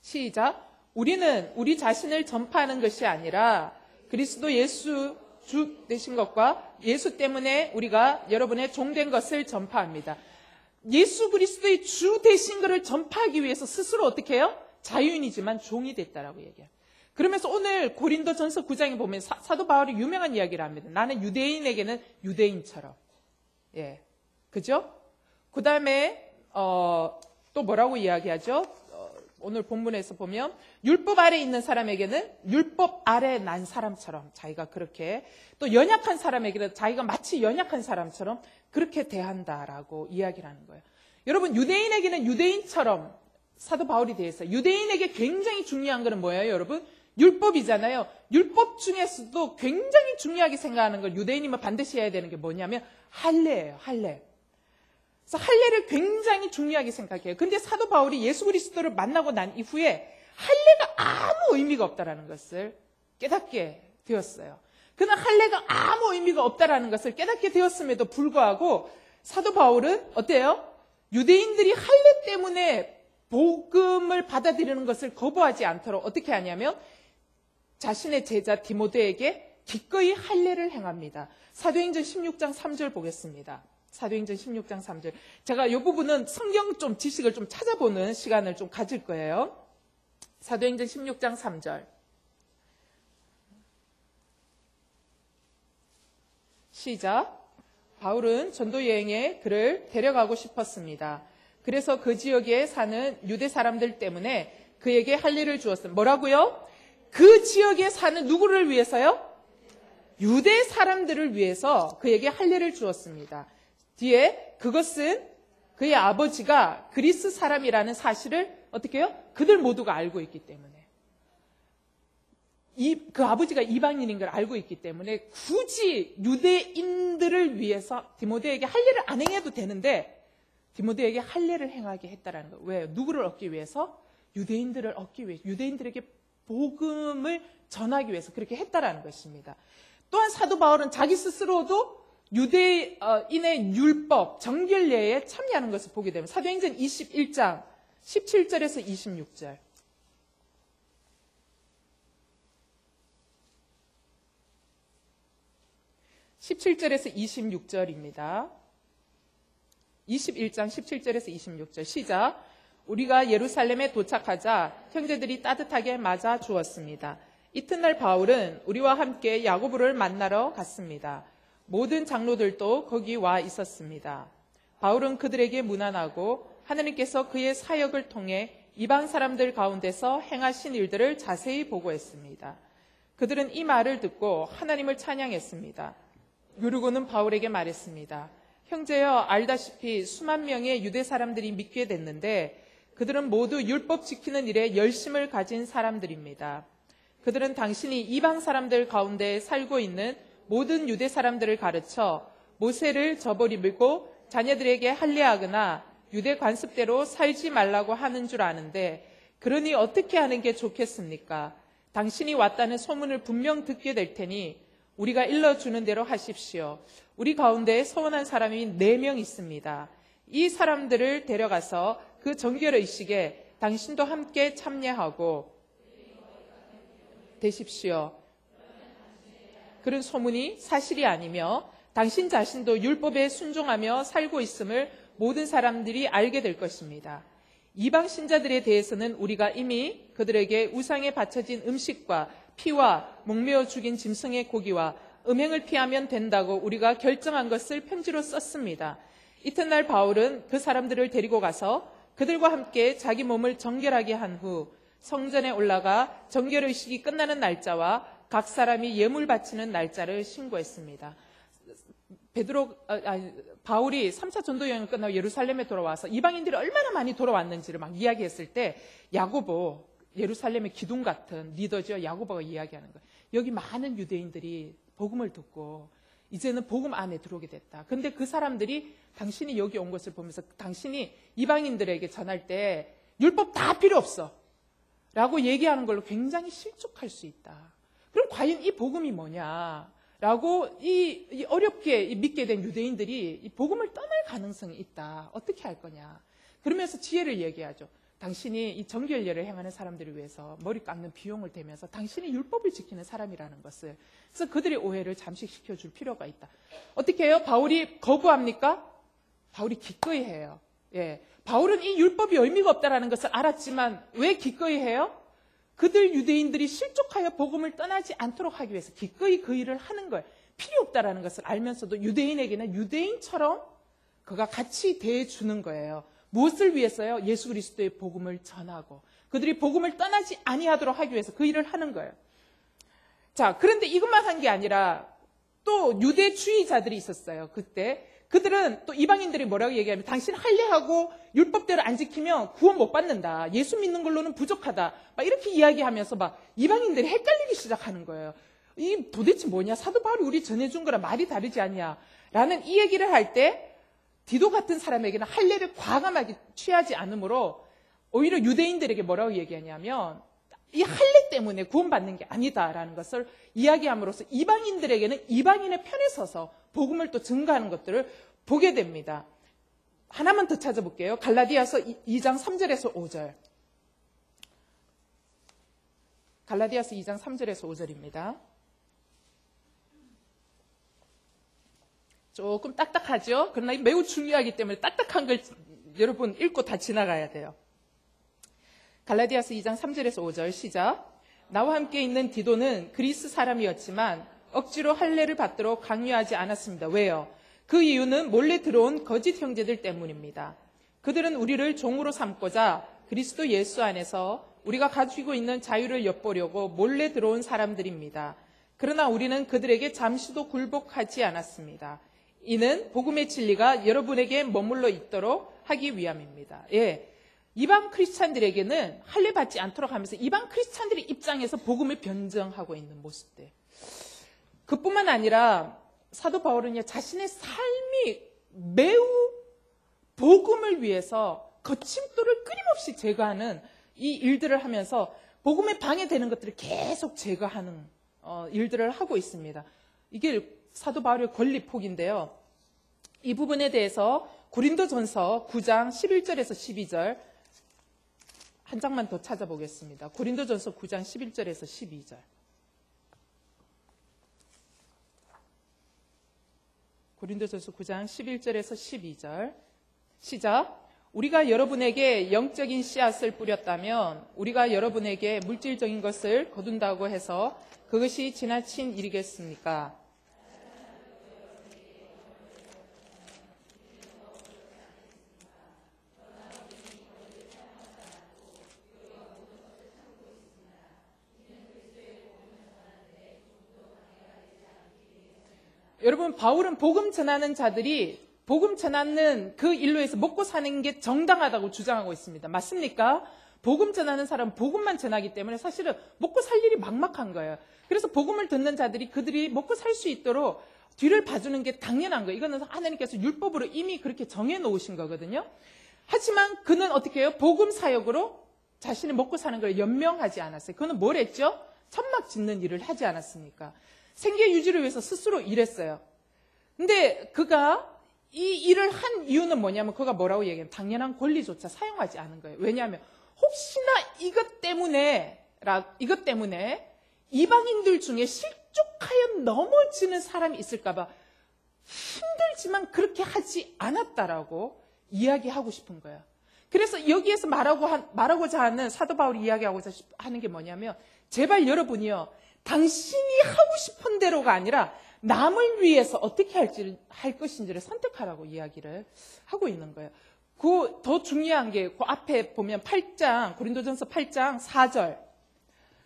시작. 우리는 우리 자신을 전파하는 것이 아니라 그리스도 예수 주 되신 것과 예수 때문에 우리가 여러분의 종된 것을 전파합니다. 예수 그리스도의 주 되신 것을 전파하기 위해서 스스로 어떻게 해요? 자유인이지만 종이 됐다라고 얘기해요. 그러면서 오늘 고린도전서 9장에 보면 사도 바울이 유명한 이야기를 합니다. 나는 유대인에게는 유대인처럼. 예. 그죠? 그 다음에 또 뭐라고 이야기하죠? 오늘 본문에서 보면 율법 아래 있는 사람에게는 율법 아래 난 사람처럼 자기가 그렇게, 또 연약한 사람에게는 자기가 마치 연약한 사람처럼 그렇게 대한다라고 이야기를 하는 거예요. 여러분 유대인에게는 유대인처럼 사도 바울이 대해서 유대인에게 굉장히 중요한 것은 뭐예요? 여러분 율법이잖아요. 율법 중에서도 굉장히 중요하게 생각하는 걸 유대인이면 반드시 해야 되는 게 뭐냐면 할례예요. 할례. 그래서 할례를 굉장히 중요하게 생각해요. 근데 사도 바울이 예수 그리스도를 만나고 난 이후에 할례가 아무 의미가 없다라는 것을 깨닫게 되었어요. 그러나 할례가 아무 의미가 없다라는 것을 깨닫게 되었음에도 불구하고 사도 바울은 어때요? 유대인들이 할례 때문에 복음을 받아들이는 것을 거부하지 않도록 어떻게 하냐면 자신의 제자 디모데에게 기꺼이 할례를 행합니다. 사도행전 16장 3절 보겠습니다. 사도행전 16장 3절. 제가 이 부분은 성경 좀 지식을 좀 찾아보는 시간을 좀 가질 거예요. 사도행전 16장 3절. 시작. 바울은 전도 여행에 그를 데려가고 싶었습니다. 그래서 그 지역에 사는 유대 사람들 때문에 그에게 할례를 주었습니다. 뭐라고요? 그 지역에 사는 누구를 위해서요? 유대 사람들을 위해서 그에게 할례를 주었습니다. 뒤에 그것은 그의 아버지가 그리스 사람이라는 사실을 어떻게 해요? 그들 모두가 알고 있기 때문에. 그 아버지가 이방인인 걸 알고 있기 때문에 굳이 유대인들을 위해서 디모데에게 할례를 안 행해도 되는데 디모데에게 할례를 행하게 했다라는 거예요. 왜? 누구를 얻기 위해서? 유대인들을 얻기 위해서, 유대인들에게 복음을 전하기 위해서 그렇게 했다라는 것입니다. 또한 사도 바울은 자기 스스로도 유대인의 율법, 정결례에 참여하는 것을 보게 되면 사도행전 21장 17절에서 26절. 17절에서 26절입니다. 21장 17절에서 26절 시작. 우리가 예루살렘에 도착하자 형제들이 따뜻하게 맞아 주었습니다. 이튿날 바울은 우리와 함께 야고보를 만나러 갔습니다. 모든 장로들도 거기 와 있었습니다. 바울은 그들에게 문안하고 하느님께서 그의 사역을 통해 이방 사람들 가운데서 행하신 일들을 자세히 보고했습니다. 그들은 이 말을 듣고 하나님을 찬양했습니다. 그리고는 바울에게 말했습니다. 형제여, 알다시피 수만 명의 유대 사람들이 믿게 됐는데 그들은 모두 율법 지키는 일에 열심을 가진 사람들입니다. 그들은 당신이 이방 사람들 가운데 살고 있는 모든 유대 사람들을 가르쳐 모세를 저버리고 자녀들에게 할례하거나 유대 관습대로 살지 말라고 하는 줄 아는데 그러니 어떻게 하는 게 좋겠습니까? 당신이 왔다는 소문을 분명 듣게 될 테니 우리가 일러주는 대로 하십시오. 우리 가운데 서운한 사람이 4명 있습니다. 이 사람들을 데려가서 그 정결의식에 당신도 함께 참여하고 되십시오. 그런 소문이 사실이 아니며 당신 자신도 율법에 순종하며 살고 있음을 모든 사람들이 알게 될 것입니다. 이방 신자들에 대해서는 우리가 이미 그들에게 우상에 바쳐진 음식과 피와 목매어 죽인 짐승의 고기와 음행을 피하면 된다고 우리가 결정한 것을 편지로 썼습니다. 이튿날 바울은 그 사람들을 데리고 가서 그들과 함께 자기 몸을 정결하게 한 후 성전에 올라가 정결의식이 끝나는 날짜와 각 사람이 예물 바치는 날짜를 신고했습니다. 바울이 3차 전도 여행을 끝나고 예루살렘에 돌아와서 이방인들이 얼마나 많이 돌아왔는지를 막 이야기했을 때 야고보, 예루살렘의 기둥 같은 리더죠. 야고보가 이야기하는 거예요. 여기 많은 유대인들이 복음을 듣고 이제는 복음 안에 들어오게 됐다. 근데 그 사람들이 당신이 여기 온 것을 보면서 당신이 이방인들에게 전할 때 율법 다 필요 없어 라고 얘기하는 걸로 굉장히 실족할 수 있다. 그럼 과연 이 복음이 뭐냐 라고 이 어렵게 믿게 된 유대인들이 이 복음을 떠날 가능성이 있다. 어떻게 할 거냐. 그러면서 지혜를 얘기하죠. 당신이 이 정결례를 행하는 사람들을 위해서 머리 깎는 비용을 대면서 당신이 율법을 지키는 사람이라는 것을. 그래서 그들의 오해를 잠식시켜 줄 필요가 있다. 어떻게 해요? 바울이 거부합니까? 바울이 기꺼이 해요. 예. 바울은 이 율법이 의미가 없다는 것을 알았지만 왜 기꺼이 해요? 그들 유대인들이 실족하여 복음을 떠나지 않도록 하기 위해서 기꺼이 그 일을 하는 거예요. 필요 없다는 것을 알면서도 유대인에게는 유대인처럼 그가 같이 대해주는 거예요. 무엇을 위해서요? 예수 그리스도의 복음을 전하고 그들이 복음을 떠나지 아니하도록 하기 위해서 그 일을 하는 거예요. 자, 그런데 이것만 한 게 아니라 또 유대주의자들이 있었어요. 그때 그들은 또 이방인들이 뭐라고 얘기하면 당신 할례하고 율법대로 안 지키면 구원 못 받는다. 예수 믿는 걸로는 부족하다. 막 이렇게 이야기하면서 막 이방인들이 헷갈리기 시작하는 거예요. 이 도대체 뭐냐? 사도 바울이 우리 전해준 거랑 말이 다르지 않냐? 라는 이 얘기를 할 때 디도 같은 사람에게는 할례를 과감하게 취하지 않으므로 오히려 유대인들에게 뭐라고 얘기하냐면 이 할례 때문에 구원받는 게 아니다라는 것을 이야기함으로써 이방인들에게는 이방인의 편에 서서 복음을 또 증거하는 것들을 보게 됩니다. 하나만 더 찾아볼게요. 갈라디아서 2장 3절에서 5절. 갈라디아서 2장 3절에서 5절입니다. 조금 딱딱하죠? 그러나 매우 중요하기 때문에 딱딱한 걸 여러분 읽고 다 지나가야 돼요. 갈라디아서 2장 3절에서 5절 시작. 나와 함께 있는 디도는 그리스 사람이었지만 억지로 할례를 받도록 강요하지 않았습니다. 왜요? 그 이유는 몰래 들어온 거짓 형제들 때문입니다. 그들은 우리를 종으로 삼고자 그리스도 예수 안에서 우리가 가지고 있는 자유를 엿보려고 몰래 들어온 사람들입니다. 그러나 우리는 그들에게 잠시도 굴복하지 않았습니다. 이는 복음의 진리가 여러분에게 머물러 있도록 하기 위함입니다. 예, 이방 크리스찬들에게는 할례 받지 않도록 하면서 이방 크리스찬들의 입장에서 복음을 변증하고 있는 모습들. 그뿐만 아니라 사도 바울은 자신의 삶이 매우 복음을 위해서 거침돌을 끊임없이 제거하는 이 일들을 하면서 복음에 방해되는 것들을 계속 제거하는 일들을 하고 있습니다. 이게 사도 바울의 권리폭인데요. 이 부분에 대해서 고린도전서 9장 11절에서 12절 한 장만 더 찾아보겠습니다. 고린도전서 9장 11절에서 12절. 고린도전서 9장 11절에서 12절 시작. 우리가 여러분에게 영적인 씨앗을 뿌렸다면 우리가 여러분에게 물질적인 것을 거둔다고 해서 그것이 지나친 일이겠습니까? 여러분, 바울은 복음 전하는 자들이 복음 전하는 그 일로에서 먹고 사는 게 정당하다고 주장하고 있습니다. 맞습니까? 복음 전하는 사람은 복음만 전하기 때문에 사실은 먹고 살 일이 막막한 거예요. 그래서 복음을 듣는 자들이 그들이 먹고 살 수 있도록 뒤를 봐주는 게 당연한 거예요. 이거는 하나님께서 율법으로 이미 그렇게 정해놓으신 거거든요. 하지만 그는 어떻게 해요? 복음 사역으로 자신이 먹고 사는 걸 연명하지 않았어요. 그는 뭘 했죠? 천막 짓는 일을 하지 않았습니까? 생계 유지를 위해서 스스로 일했어요. 근데 그가 이 일을 한 이유는 뭐냐면 그가 뭐라고 얘기하면 당연한 권리조차 사용하지 않은 거예요. 왜냐하면 혹시나 이것 때문에 이방인들 중에 실족하여 넘어지는 사람이 있을까 봐 힘들지만 그렇게 하지 않았다라고 이야기하고 싶은 거예요. 그래서 여기에서 말하고자 하는 사도 바울이 이야기하고자 하는 게 뭐냐면 제발 여러분이요. 당신이 하고 싶은 대로가 아니라 남을 위해서 어떻게 할 것인지를 선택하라고 이야기를 하고 있는 거예요. 그 더 중요한 게 그 앞에 보면 8장, 고린도전서 8장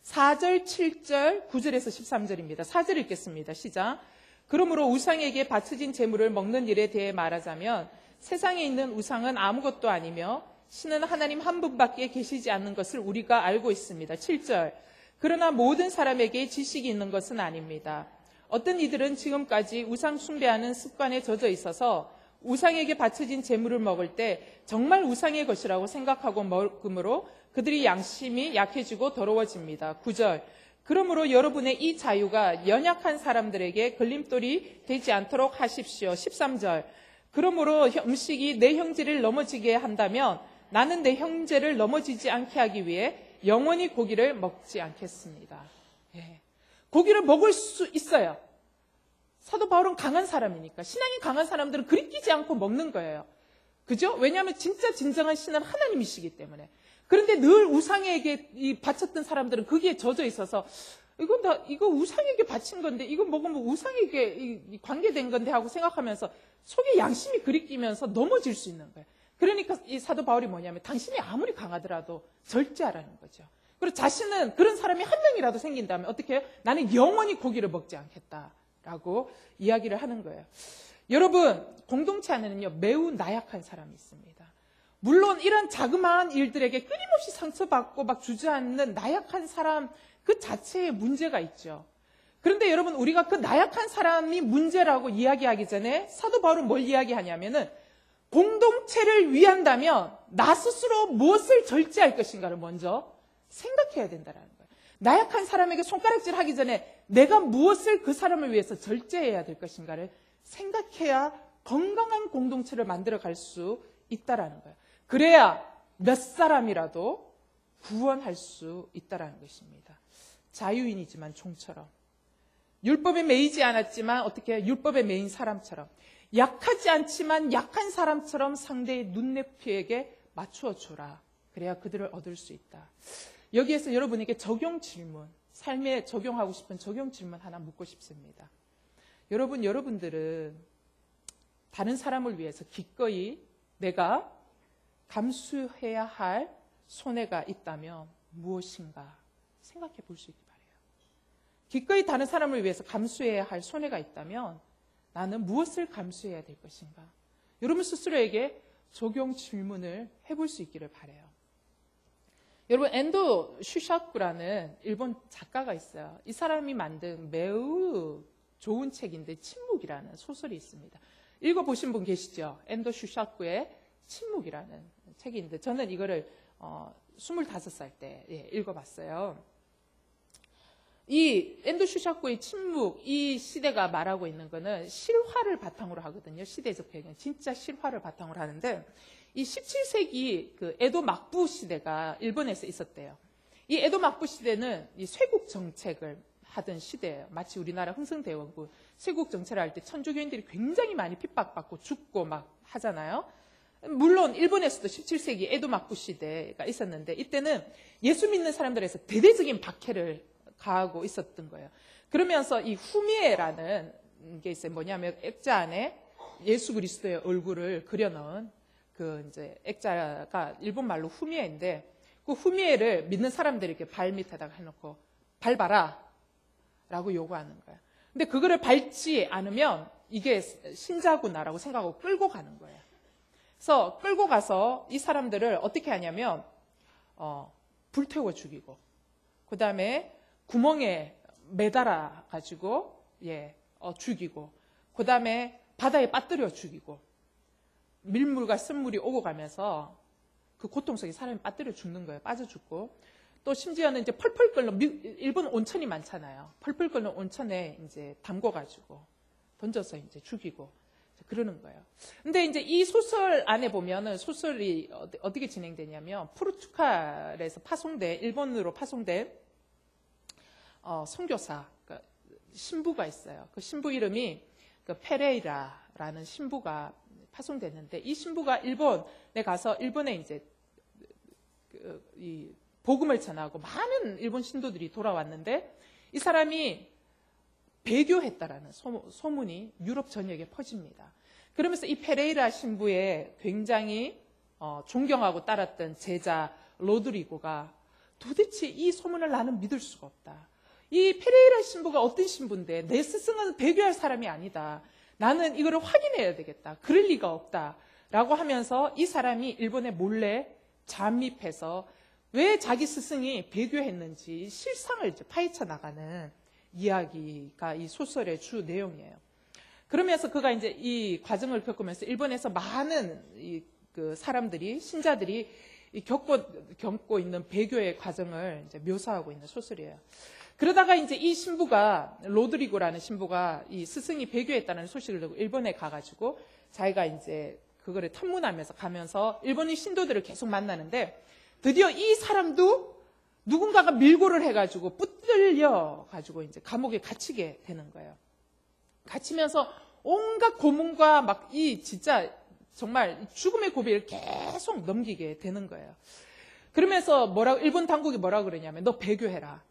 4절, 7절, 9절에서 13절입니다. 4절 읽겠습니다. 시작. 그러므로 우상에게 바쳐진 제물을 먹는 일에 대해 말하자면 세상에 있는 우상은 아무것도 아니며 신은 하나님 한 분밖에 계시지 않는 것을 우리가 알고 있습니다. 7절. 그러나 모든 사람에게 지식이 있는 것은 아닙니다. 어떤 이들은 지금까지 우상 숭배하는 습관에 젖어 있어서 우상에게 바쳐진 제물을 먹을 때 정말 우상의 것이라고 생각하고 먹으므로 그들이 양심이 약해지고 더러워집니다. 9절. 그러므로 여러분의 이 자유가 연약한 사람들에게 걸림돌이 되지 않도록 하십시오. 13절. 그러므로 음식이 내 형제를 넘어지게 한다면 나는 내 형제를 넘어지지 않게 하기 위해 영원히 고기를 먹지 않겠습니다. 예. 고기를 먹을 수 있어요. 사도 바울은 강한 사람이니까. 신앙이 강한 사람들은 그리끼지 않고 먹는 거예요. 그죠? 왜냐하면 진짜 진정한 신은 하나님이시기 때문에. 그런데 늘 우상에게 바쳤던 사람들은 거기에 젖어 있어서 이거 우상에게 바친 건데 이거 먹으면 우상에게 관계된 건데 하고 생각하면서 속에 양심이 그리끼면서 넘어질 수 있는 거예요. 그러니까 이 사도 바울이 뭐냐면 당신이 아무리 강하더라도 절제하라는 거죠. 그리고 자신은 그런 사람이 한 명이라도 생긴다면 어떻게 해요? 나는 영원히 고기를 먹지 않겠다라고 이야기를 하는 거예요. 여러분, 공동체 안에는요, 매우 나약한 사람이 있습니다. 물론 이런 자그마한 일들에게 끊임없이 상처받고 막 주저앉는 나약한 사람 그 자체에 문제가 있죠. 그런데 여러분, 우리가 그 나약한 사람이 문제라고 이야기하기 전에 사도 바울은 뭘 이야기하냐면은 공동체를 위한다면 나 스스로 무엇을 절제할 것인가를 먼저 생각해야 된다는 거예요. 나약한 사람에게 손가락질하기 전에 내가 무엇을 그 사람을 위해서 절제해야 될 것인가를 생각해야 건강한 공동체를 만들어갈 수 있다는 거예요. 그래야 몇 사람이라도 구원할 수 있다는 것입니다. 자유인이지만 종처럼, 율법에 매이지 않았지만 어떻게 율법에 매인 사람처럼, 약하지 않지만 약한 사람처럼 상대의 눈높이에게 맞추어 줘라. 그래야 그들을 얻을 수 있다. 여기에서 여러분에게 적용 질문, 삶에 적용하고 싶은 적용 질문 하나 묻고 싶습니다. 여러분들은 다른 사람을 위해서 기꺼이 내가 감수해야 할 손해가 있다면 무엇인가 생각해 볼 수 있기 바라요. 기꺼이 다른 사람을 위해서 감수해야 할 손해가 있다면 나는 무엇을 감수해야 될 것인가? 여러분 스스로에게 적용 질문을 해볼 수 있기를 바라요. 여러분, 엔도 슈샤쿠라는 일본 작가가 있어요. 이 사람이 만든 매우 좋은 책인데 침묵이라는 소설이 있습니다. 읽어보신 분 계시죠? 엔도 슈샤쿠의 침묵이라는 책인데 저는 이거를 25살 때 읽어봤어요. 이 엔도 슈샤쿠의 침묵, 이 시대가 말하고 있는 거는 실화를 바탕으로 하거든요. 시대적 배경, 진짜 실화를 바탕으로 하는데 이 17세기 그 에도 막부 시대가 일본에서 있었대요. 이 에도 막부 시대는 이 쇄국 정책을 하던 시대예요. 마치 우리나라 흥성대원군 쇄국 정책을 할 때 천주교인들이 굉장히 많이 핍박받고 죽고 막 하잖아요. 물론 일본에서도 17세기 에도 막부 시대가 있었는데 이때는 예수 믿는 사람들에서 대대적인 박해를 가하고 있었던 거예요. 그러면서 이 후미에라는 게 있어요. 뭐냐면 액자 안에 예수 그리스도의 얼굴을 그려넣은 그 이제 액자가 일본 말로 후미에인데 그 후미에를 믿는 사람들에게 발 밑에다가 해놓고 밟아라 라고 요구하는 거예요. 근데 그거를 밟지 않으면 이게 신자구나라고 생각하고 끌고 가는 거예요. 그래서 끌고 가서 이 사람들을 어떻게 하냐면 불태워 죽이고 그 다음에 구멍에 매달아 가지고 죽이고 그 다음에 바다에 빠뜨려 죽이고 밀물과 쓴물이 오고 가면서 그 고통 속에 사람이 빠뜨려 죽는 거예요. 빠져 죽고 또 심지어는 이제 펄펄 끓는 일본 온천이 많잖아요. 펄펄 끓는 온천에 이제 담궈가지고 던져서 이제 죽이고 그러는 거예요. 근데 이제 이 소설 안에 보면은 소설이 어떻게 진행되냐면 포르투갈에서 일본으로 파송된 선교사, 그러니까 신부가 있어요. 그 신부 이름이 그 페레이라라는 신부가 파송됐는데 이 신부가 일본에 가서 일본에 이제 이 복음을 전하고 많은 일본 신도들이 돌아왔는데 이 사람이 배교했다라는 소문이 유럽 전역에 퍼집니다. 그러면서 이 페레이라 신부의 굉장히 존경하고 따랐던 제자 로드리고가 도대체 이 소문을 나는 믿을 수가 없다. 이 페레이라 신부가 어떤 신부인데 내 스승은 배교할 사람이 아니다. 나는 이거를 확인해야 되겠다. 그럴 리가 없다. 라고 하면서 이 사람이 일본에 몰래 잠입해서 왜 자기 스승이 배교했는지 실상을 이제 파헤쳐 나가는 이야기가 이 소설의 주 내용이에요. 그러면서 그가 이제 이 과정을 겪으면서 일본에서 많은 그 사람들이, 신자들이 겪고 있는 배교의 과정을 이제 묘사하고 있는 소설이에요. 그러다가 이제 이 신부가, 로드리고라는 신부가 이 스승이 배교했다는 소식을 듣고 일본에 가가지고 자기가 이제 그거를 탐문하면서 가면서 일본인 신도들을 계속 만나는데 드디어 이 사람도 누군가가 밀고를 해가지고 붙들려가지고 이제 감옥에 갇히게 되는 거예요. 갇히면서 온갖 고문과 막 진짜 정말 죽음의 고비를 계속 넘기게 되는 거예요. 그러면서 일본 당국이 뭐라고 그러냐면 너 배교해라.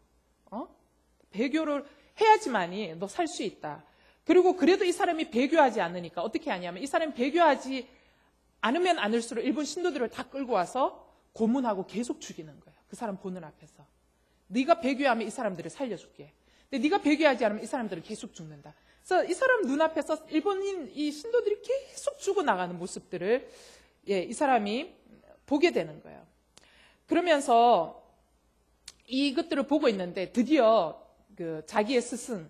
배교를 해야지만이 너 살 수 있다. 그리고 그래도 이 사람이 배교하지 않으니까 어떻게 하냐면 이 사람이 배교하지 않으면 않을수록 일본 신도들을 다 끌고 와서 고문하고 계속 죽이는 거예요. 그 사람 보는 앞에서. 네가 배교하면 이 사람들을 살려줄게. 근데 네가 배교하지 않으면 이 사람들은 계속 죽는다. 그래서 이 사람 눈앞에서 일본인 이 신도들이 계속 죽어나가는 모습들을 이 사람이 보게 되는 거예요. 그러면서 이것들을 보고 있는데 드디어 그 자기의 스승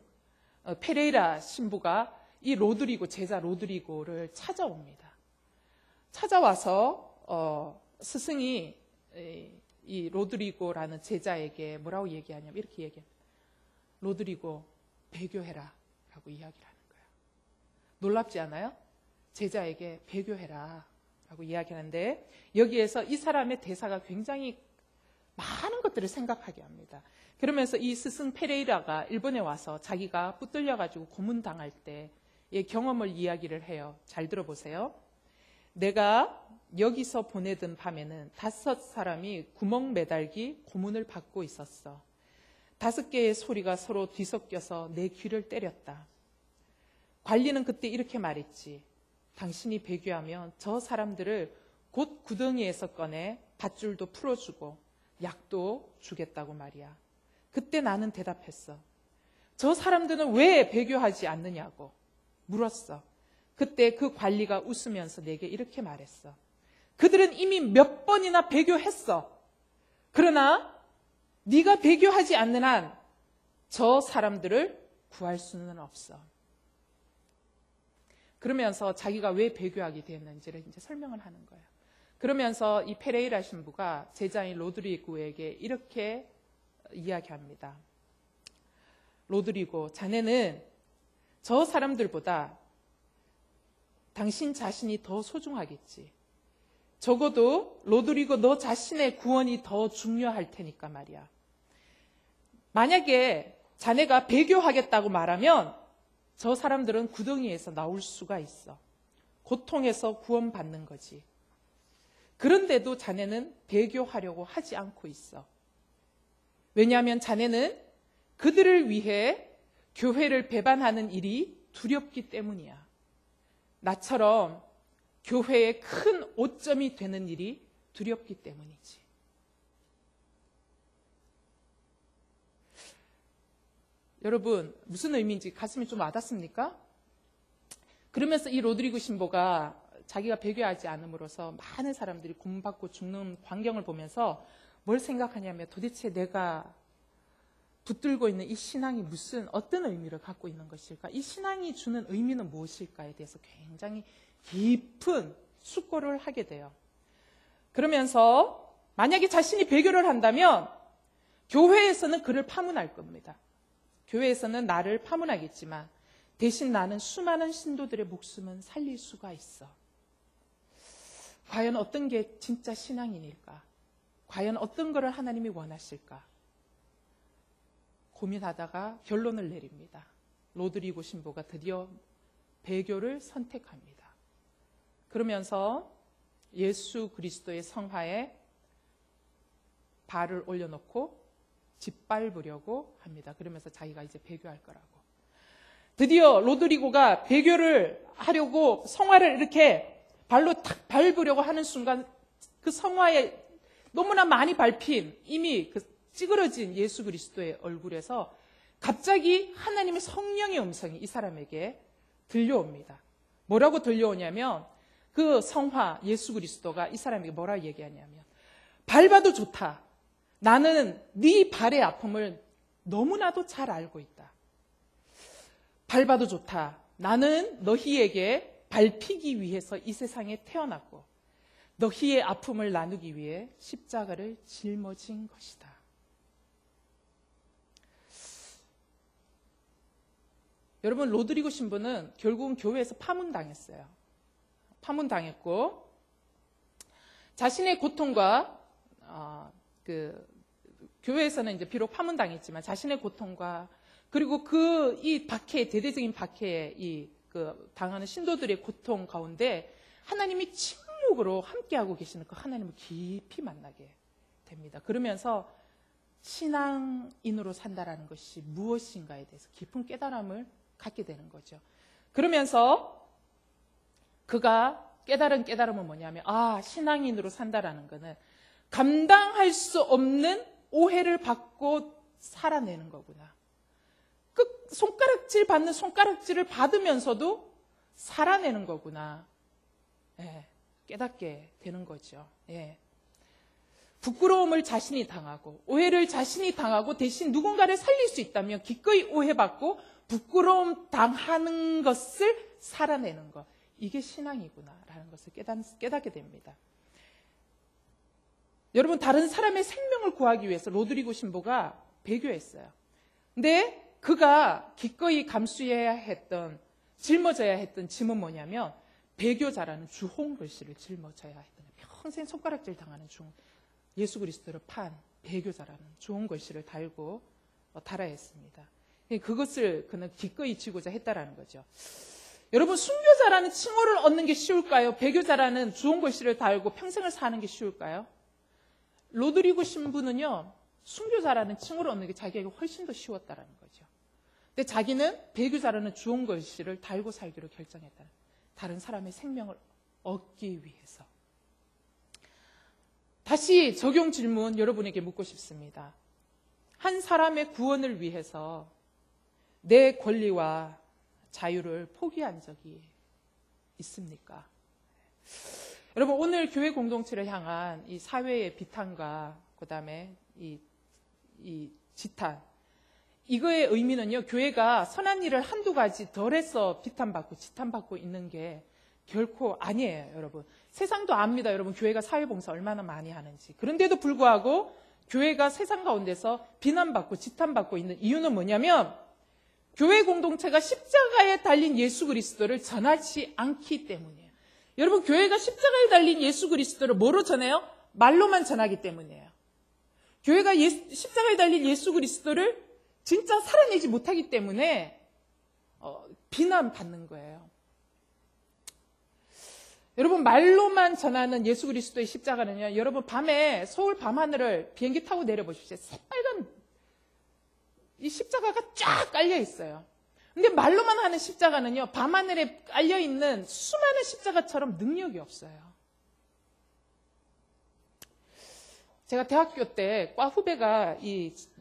페레이라 신부가 이 로드리고 제자 로드리고를 찾아옵니다. 찾아와서 스승이 이 로드리고라는 제자에게 뭐라고 얘기하냐면 이렇게 얘기합니다. 로드리고 배교해라 라고 이야기를 하는 거예요. 놀랍지 않아요? 제자에게 배교해라 라고 이야기하는데 여기에서 이 사람의 대사가 굉장히 많은 것들을 생각하게 합니다. 그러면서 이 스승 페레이라가 일본에 와서 자기가 붙들려가지고 고문당할 때의 경험을 이야기를 해요. 잘 들어보세요. 내가 여기서 보내던 밤에는 5사람이 구멍 매달기 고문을 받고 있었어. 5개의 소리가 서로 뒤섞여서 내 귀를 때렸다. 관리는 그때 이렇게 말했지. 당신이 배교하면 저 사람들을 곧 구덩이에서 꺼내 밧줄도 풀어주고 약도 주겠다고 말이야. 그때 나는 대답했어. 저 사람들은 왜 배교하지 않느냐고 물었어. 그때 그 관리가 웃으면서 내게 이렇게 말했어. 그들은 이미 몇 번이나 배교했어. 그러나 네가 배교하지 않는 한 저 사람들을 구할 수는 없어. 그러면서 자기가 왜 배교하게 되었는지를 이제 설명을 하는 거예요. 그러면서 이 페레이라 신부가 제자인 로드리고에게 이렇게 이야기합니다. 로드리고, 자네는 저 사람들보다 당신 자신이 더 소중하겠지. 적어도 로드리고 너 자신의 구원이 더 중요할 테니까 말이야. 만약에 자네가 배교하겠다고 말하면 저 사람들은 구덩이에서 나올 수가 있어. 고통에서 구원받는 거지. 그런데도 자네는 배교하려고 하지 않고 있어. 왜냐하면 자네는 그들을 위해 교회를 배반하는 일이 두렵기 때문이야. 나처럼 교회의 큰 오점이 되는 일이 두렵기 때문이지. 여러분, 무슨 의미인지 가슴이 좀 와닿습니까? 그러면서 이 로드리고 신부가 자기가 배교하지 않음으로써 많은 사람들이 고문받고 죽는 광경을 보면서 뭘 생각하냐면 도대체 내가 붙들고 있는 이 신앙이 어떤 의미를 갖고 있는 것일까? 이 신앙이 주는 의미는 무엇일까에 대해서 굉장히 깊은 숙고를 하게 돼요. 그러면서 만약에 자신이 배교를 한다면 교회에서는 그를 파문할 겁니다. 교회에서는 나를 파문하겠지만 대신 나는 수많은 신도들의 목숨은 살릴 수가 있어. 과연 어떤 게 진짜 신앙인일까? 과연 어떤 것을 하나님이 원하실까? 고민하다가 결론을 내립니다. 로드리고 신부가 드디어 배교를 선택합니다. 그러면서 예수 그리스도의 성화에 발을 올려놓고 짓밟으려고 합니다. 그러면서 자기가 이제 배교할 거라고. 드디어 로드리고가 배교를 하려고 성화를 이렇게 발로 탁 밟으려고 하는 순간 그 성화에 너무나 많이 밟힌 이미 그 찌그러진 예수 그리스도의 얼굴에서 갑자기 하나님의 성령의 음성이 이 사람에게 들려옵니다. 뭐라고 들려오냐면 그 성화 예수 그리스도가 이 사람에게 뭐라고 얘기하냐면 밟아도 좋다. 나는 네 발의 아픔을 너무나도 잘 알고 있다. 밟아도 좋다. 나는 너희에게 밟히기 위해서 이 세상에 태어났고 너희의 아픔을 나누기 위해 십자가를 짊어진 것이다. 여러분, 로드리고 신부는 결국은 교회에서 파문당했어요. 파문당했고 자신의 고통과 교회에서는 이제 비록 파문당했지만 자신의 고통과 그리고 이 박해, 대대적인 박해에 당하는 신도들의 고통 가운데 하나님이 침묵으로 함께하고 계시는 그 하나님을 깊이 만나게 됩니다. 그러면서 신앙인으로 산다라는 것이 무엇인가에 대해서 깊은 깨달음을 갖게 되는 거죠. 그러면서 그가 깨달은 깨달음은 뭐냐면 신앙인으로 산다라는 것은 감당할 수 없는 오해를 받고 살아내는 거구나. 손가락질 받는 손가락질을 받으면서도 살아내는 거구나. 예, 깨닫게 되는 거죠. 예. 부끄러움을 자신이 당하고 오해를 자신이 당하고 대신 누군가를 살릴 수 있다면 기꺼이 오해받고 부끄러움 당하는 것을 살아내는 것. 이게 신앙이구나라는 것을 깨닫게 됩니다. 여러분, 다른 사람의 생명을 구하기 위해서 로드리고 신부가 배교했어요. 근데 그가 기꺼이 감수해야 했던, 짊어져야 했던 짐은 뭐냐면 배교자라는 주홍 글씨를 짊어져야 했던, 평생 손가락질 당하는 예수 그리스도를 판 배교자라는 주홍 글씨를 달아야 했습니다. 그것을 그는 기꺼이 지고자 했다라는 거죠. 여러분, 순교자라는 칭호를 얻는 게 쉬울까요? 배교자라는 주홍 글씨를 달고 평생을 사는 게 쉬울까요? 로드리고 신부는요, 순교자라는 칭호를 얻는 게 자기에게 훨씬 더 쉬웠다라는 거죠. 근데 자기는 배교자라는 주홍 글씨를 달고 살기로 결정했다. 다른 사람의 생명을 얻기 위해서. 다시 적용 질문 여러분에게 묻고 싶습니다. 한 사람의 구원을 위해서 내 권리와 자유를 포기한 적이 있습니까? 여러분, 오늘 교회 공동체를 향한 이 사회의 비탄과 그다음에 이 지탄, 이거의 의미는요, 교회가 선한 일을 한두 가지 덜해서 비탄받고 지탄받고 있는 게 결코 아니에요, 여러분. 세상도 압니다, 여러분. 교회가 사회봉사 얼마나 많이 하는지. 그런데도 불구하고 교회가 세상 가운데서 비난받고 지탄받고 있는 이유는 뭐냐면 교회 공동체가 십자가에 달린 예수 그리스도를 전하지 않기 때문이에요. 여러분, 교회가 십자가에 달린 예수 그리스도를 뭐로 전해요? 말로만 전하기 때문이에요. 교회가 십자가에 달린 예수 그리스도를 진짜 살아내지 못하기 때문에 비난받는 거예요. 여러분, 말로만 전하는 예수 그리스도의 십자가는요, 여러분, 밤에 서울 밤하늘을 비행기 타고 내려보십시오. 새빨간 이 십자가가 쫙 깔려 있어요. 근데 말로만 하는 십자가는요, 밤하늘에 깔려 있는 수많은 십자가처럼 능력이 없어요. 제가 대학교 때 과 후배가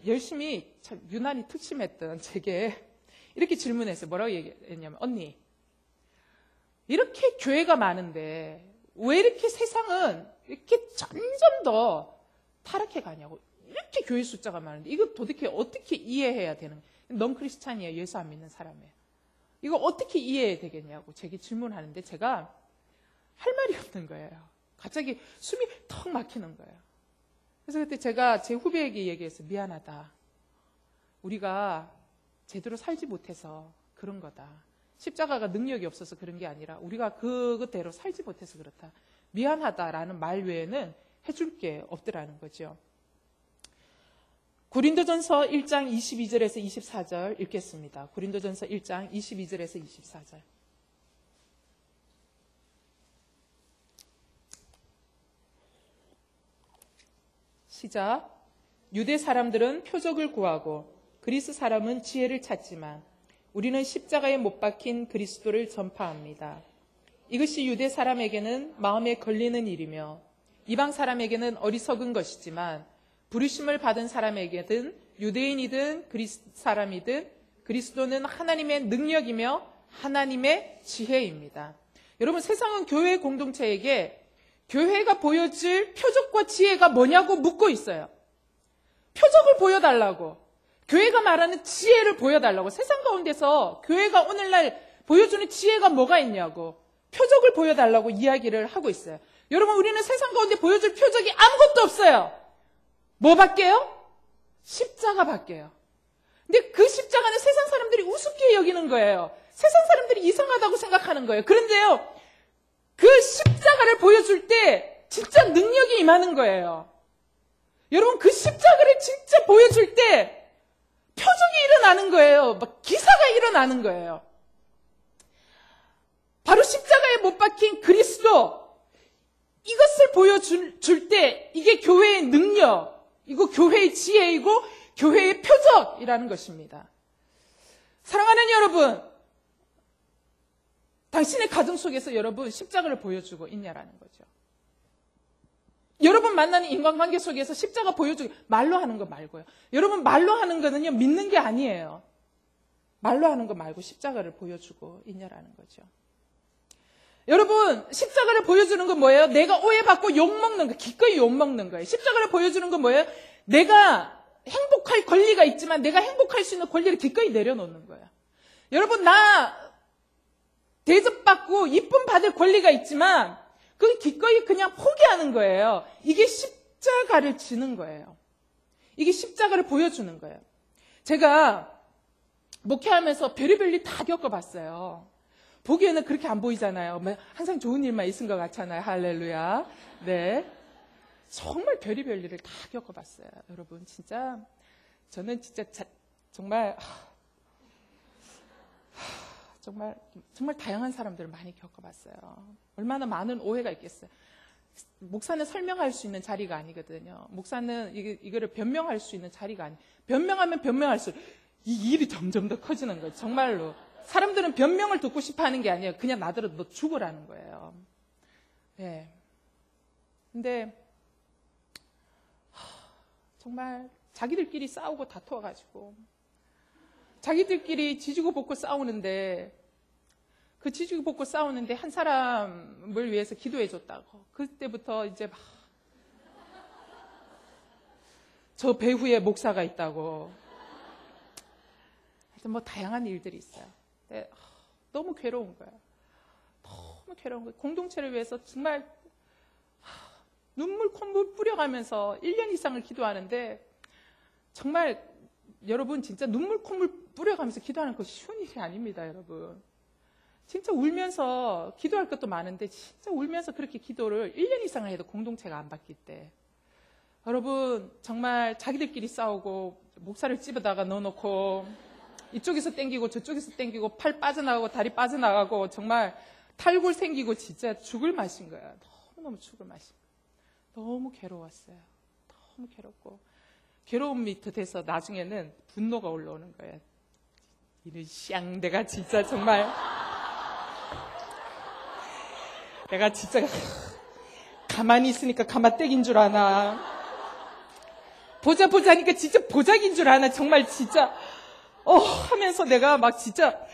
열심히 유난히 특심했던 제게 이렇게 질문했어요. 뭐라고 얘기했냐면, 언니, 이렇게 교회가 많은데 왜 이렇게 세상은 이렇게 점점 더 타락해 가냐고. 이렇게 교회 숫자가 많은데 이거 도대체 어떻게 이해해야 되는 거예요? 넌 크리스찬이에요. 예수 안 믿는 사람이에요. 이거 어떻게 이해해야 되겠냐고 제게 질문하는데 제가 할 말이 없는 거예요. 갑자기 숨이 턱 막히는 거예요. 그래서 그때 제가 제 후배에게 얘기했어요. 미안하다. 우리가 제대로 살지 못해서 그런 거다. 십자가가 능력이 없어서 그런 게 아니라 우리가 그것대로 살지 못해서 그렇다. 미안하다라는 말 외에는 해줄 게 없더라는 거죠. 고린도전서 1장 22절에서 24절 읽겠습니다. 고린도전서 1장 22절에서 24절. 시작. 유대 사람들은 표적을 구하고 그리스 사람은 지혜를 찾지만 우리는 십자가에 못 박힌 그리스도를 전파합니다. 이것이 유대 사람에게는 마음에 걸리는 일이며 이방 사람에게는 어리석은 것이지만 부르심을 받은 사람에게든 유대인이든 그리스 사람이든 그리스도는 하나님의 능력이며 하나님의 지혜입니다. 여러분, 세상은 교회 공동체에게 교회가 보여줄 표적과 지혜가 뭐냐고 묻고 있어요. 표적을 보여달라고. 교회가 말하는 지혜를 보여달라고. 세상 가운데서 교회가 오늘날 보여주는 지혜가 뭐가 있냐고. 표적을 보여달라고 이야기를 하고 있어요. 여러분, 우리는 세상 가운데 보여줄 표적이 아무것도 없어요. 뭐 밖에요? 십자가 밖에요. 근데 그 십자가는 세상 사람들이 우습게 여기는 거예요. 세상 사람들이 이상하다고 생각하는 거예요. 그런데요, 그 십자가를 보여줄 때 진짜 능력이 임하는 거예요. 여러분, 그 십자가를 진짜 보여줄 때 표적이 일어나는 거예요. 막 기사가 일어나는 거예요. 바로 십자가에 못 박힌 그리스도, 이것을 보여줄 때 이게 교회의 능력, 이거 교회의 지혜이고 교회의 표적이라는 것입니다. 사랑하는 여러분, 당신의 가정 속에서 여러분 십자가를 보여주고 있냐라는 거죠. 여러분 만나는 인간관계 속에서 십자가 보여주고, 말로 하는 거 말고요. 여러분, 말로 하는 거는요, 믿는 게 아니에요. 말로 하는 거 말고 십자가를 보여주고 있냐라는 거죠. 여러분, 십자가를 보여주는 건 뭐예요? 내가 오해받고 욕먹는 거, 기꺼이 욕먹는 거예요. 십자가를 보여주는 건 뭐예요? 내가 행복할 권리가 있지만 내가 행복할 수 있는 권리를 기꺼이 내려놓는 거예요. 여러분, 나 대접받고 이쁨 받을 권리가 있지만 그걸 기꺼이 그냥 포기하는 거예요. 이게 십자가를 지는 거예요. 이게 십자가를 보여주는 거예요. 제가 목회하면서 별의별 일 다 겪어봤어요. 보기에는 그렇게 안 보이잖아요. 항상 좋은 일만 있은 것 같잖아요. 할렐루야. 네. 정말 별의별 일을 다 겪어봤어요. 여러분, 진짜, 저는 진짜 정말 다양한 사람들을 많이 겪어봤어요. 얼마나 많은 오해가 있겠어요. 목사는 설명할 수 있는 자리가 아니거든요. 목사는 이거를 변명할 수 있는 자리가 아니에요. 변명하면 변명할수록 이 일이 점점 더 커지는 거예요. 정말로. 사람들은 변명을 듣고 싶어 하는 게 아니에요. 그냥 나더러 너 죽으라는 거예요. 네. 근데 정말 자기들끼리 싸우고 다투어가지고 자기들끼리 지지고 볶고 싸우는데 그 지지고 볶고 싸우는데 한 사람을 위해서 기도해 줬다고. 그때부터 이제 막 저 배후에 목사가 있다고. 하여튼 뭐 다양한 일들이 있어요. 근데 너무 괴로운 거예요. 너무 괴로운 거예요. 공동체를 위해서 정말 눈물 콧물 뿌려가면서 1년 이상을 기도하는데 정말 여러분 진짜 눈물 콧물 뿌려가면서 기도하는 거 쉬운 일이 아닙니다, 여러분. 진짜 울면서 기도할 것도 많은데 진짜 울면서 그렇게 기도를 1년 이상을 해도 공동체가 안 바뀔 때 여러분 정말 자기들끼리 싸우고 목살을 찝어다가 넣어놓고 이쪽에서 땡기고 저쪽에서 땡기고 팔 빠져나가고 다리 빠져나가고 정말 탈골 생기고 진짜 죽을 맛인 거야. 너무너무 죽을 맛인 거야. 너무 괴로웠어요. 너무 괴롭고 괴로움이 더 돼서 나중에는 분노가 올라오는 거예요. 이런 쌍 내가 진짜 정말 내가 진짜 가만히 있으니까 가마떼기인 줄 아나. 보자니까 진짜 보자기인 줄 아나. 정말 진짜 하면서 내가 막 진짜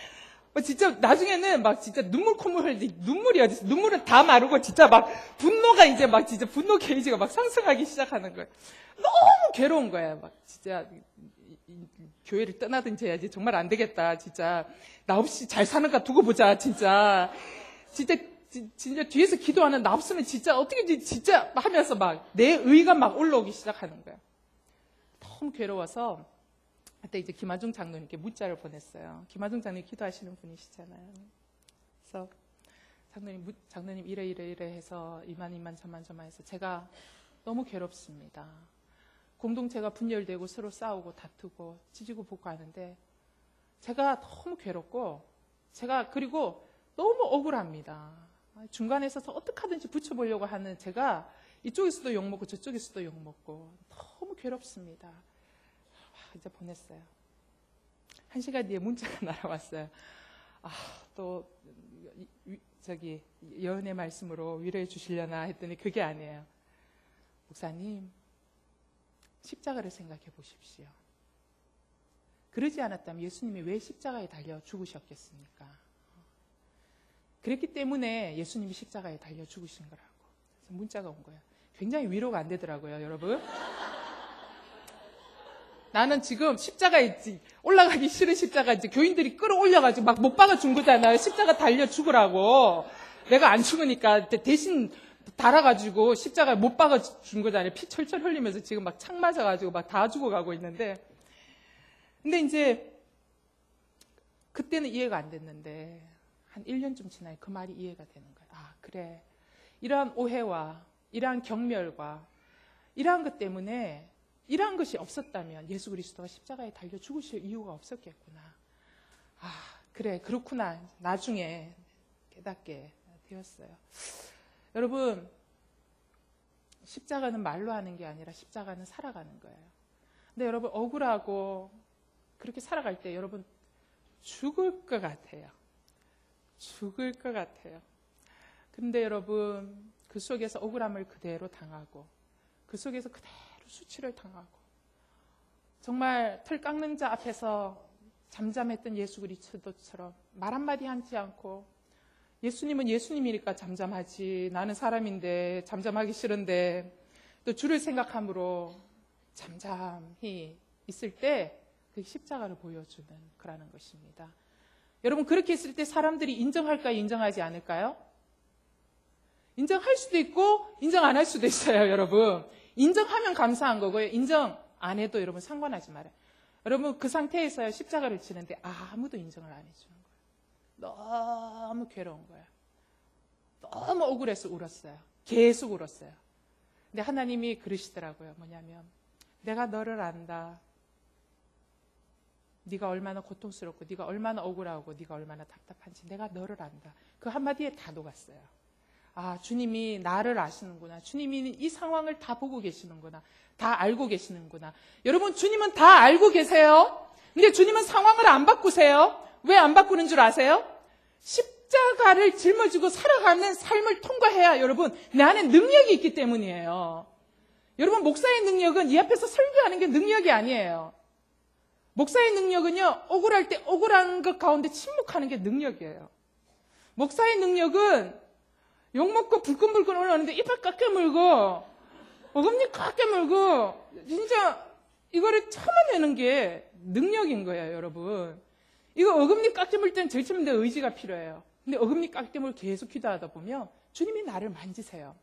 나중에는 막 진짜 눈물 콧물 흘리지. 눈물이 어딨어. 눈물은 다 마르고 진짜 막 분노가 이제 막 진짜 분노 게이지가 막 상승하기 시작하는 거예요. 너무 괴로운 거야. 막 진짜 교회를 떠나든지 해야지. 정말 안 되겠다. 진짜 나 없이 잘 사는가 두고 보자. 진짜 뒤에서 기도하는 나 없으면 진짜 어떻게 진짜 하면서 막 내 의가 막 올라오기 시작하는 거야. 너무 괴로워서 그때 이제 김하중 장로님께 문자를 보냈어요. 김하중 장로님 기도하시는 분이시잖아요. 그래서 장로님 이래 해서 이만 저만 해서 제가 너무 괴롭습니다. 공동체가 분열되고 서로 싸우고 다투고 찢고 볶고 하는데 제가 너무 괴롭고 제가 그리고 너무 억울합니다. 중간에 서서 어떻게 하든지 붙여보려고 하는 제가 이쪽에서도 욕먹고 저쪽에서도 욕먹고 너무 괴롭습니다. 이제 보냈어요. 1시간 뒤에 문자가 날아왔어요. 또 예언의 말씀으로 위로해 주시려나 했더니 그게 아니에요. 목사님, 십자가를 생각해 보십시오. 그러지 않았다면 예수님이 왜 십자가에 달려 죽으셨겠습니까? 그랬기 때문에 예수님이 십자가에 달려 죽으신 거라고. 그래서 문자가 온 거예요. 굉장히 위로가 안 되더라고요, 여러분. 나는 지금 십자가에 올라가기 싫은 십자가 이제 교인들이 끌어올려가지고 막 못 박아준 거잖아요. 십자가 달려 죽으라고. 내가 안 죽으니까 대신 달아가지고 십자가에 못 박아준 거잖아요. 피 철철 흘리면서 지금 막 창 맞아가지고 막 다 죽어가고 있는데. 근데 이제 그때는 이해가 안 됐는데 한 1년쯤 지나야 그 말이 이해가 되는 거예요. 그래. 이러한 오해와 이러한 경멸과 이러한 것 때문에 이러한 것이 없었다면 예수 그리스도가 십자가에 달려 죽으실 이유가 없었겠구나. 그래, 그렇구나. 나중에 깨닫게 되었어요. 여러분, 십자가는 말로 하는 게 아니라 십자가는 살아가는 거예요. 근데 여러분, 억울하고 그렇게 살아갈 때 여러분 죽을 것 같아요. 죽을 것 같아요. 근데 여러분, 그 속에서 억울함을 그대로 당하고 그 속에서 그대로 수치를 당하고 정말 털 깎는 자 앞에서 잠잠했던 예수 그리스도처럼 말 한마디 하지 않고, 예수님은 예수님이니까 잠잠하지, 나는 사람인데 잠잠하기 싫은데, 또 주를 생각함으로 잠잠히 있을 때 그 십자가를 보여주는 거라는 것입니다. 여러분, 그렇게 있을 때 사람들이 인정할까요? 인정하지 않을까요? 인정할 수도 있고 인정 안 할 수도 있어요. 여러분, 인정하면 감사한 거고요. 인정 안 해도 여러분 상관하지 말아요. 여러분, 그 상태에서 십자가를 치는데 아무도 인정을 안 해주는 거예요. 너무 괴로운 거예요. 너무 억울해서 울었어요. 계속 울었어요. 근데 하나님이 그러시더라고요. 뭐냐면, 내가 너를 안다. 네가 얼마나 고통스럽고 네가 얼마나 억울하고 네가 얼마나 답답한지 내가 너를 안다. 그 한마디에 다 녹았어요. 아, 주님이 나를 아시는구나. 주님이 이 상황을 다 보고 계시는구나. 다 알고 계시는구나. 여러분, 주님은 다 알고 계세요. 근데 주님은 상황을 안 바꾸세요. 왜 안 바꾸는 줄 아세요? 십자가를 짊어지고 살아가는 삶을 통과해야 여러분 내 안에 능력이 있기 때문이에요. 여러분, 목사의 능력은 이 앞에서 설교하는 게 능력이 아니에요. 목사의 능력은요, 억울할 때 억울한 것 가운데 침묵하는 게 능력이에요. 목사의 능력은 욕먹고 불끈불끈 올라오는데 이빨 깎게 물고 어금니 깎게 물고 진짜 이거를 참아내는 게 능력인 거예요. 여러분, 이거 어금니 깎게 물 때는 제일 처음에 의지가 필요해요. 근데 어금니 깎게 물 계속 기도하다 보면 주님이 나를 만지세요.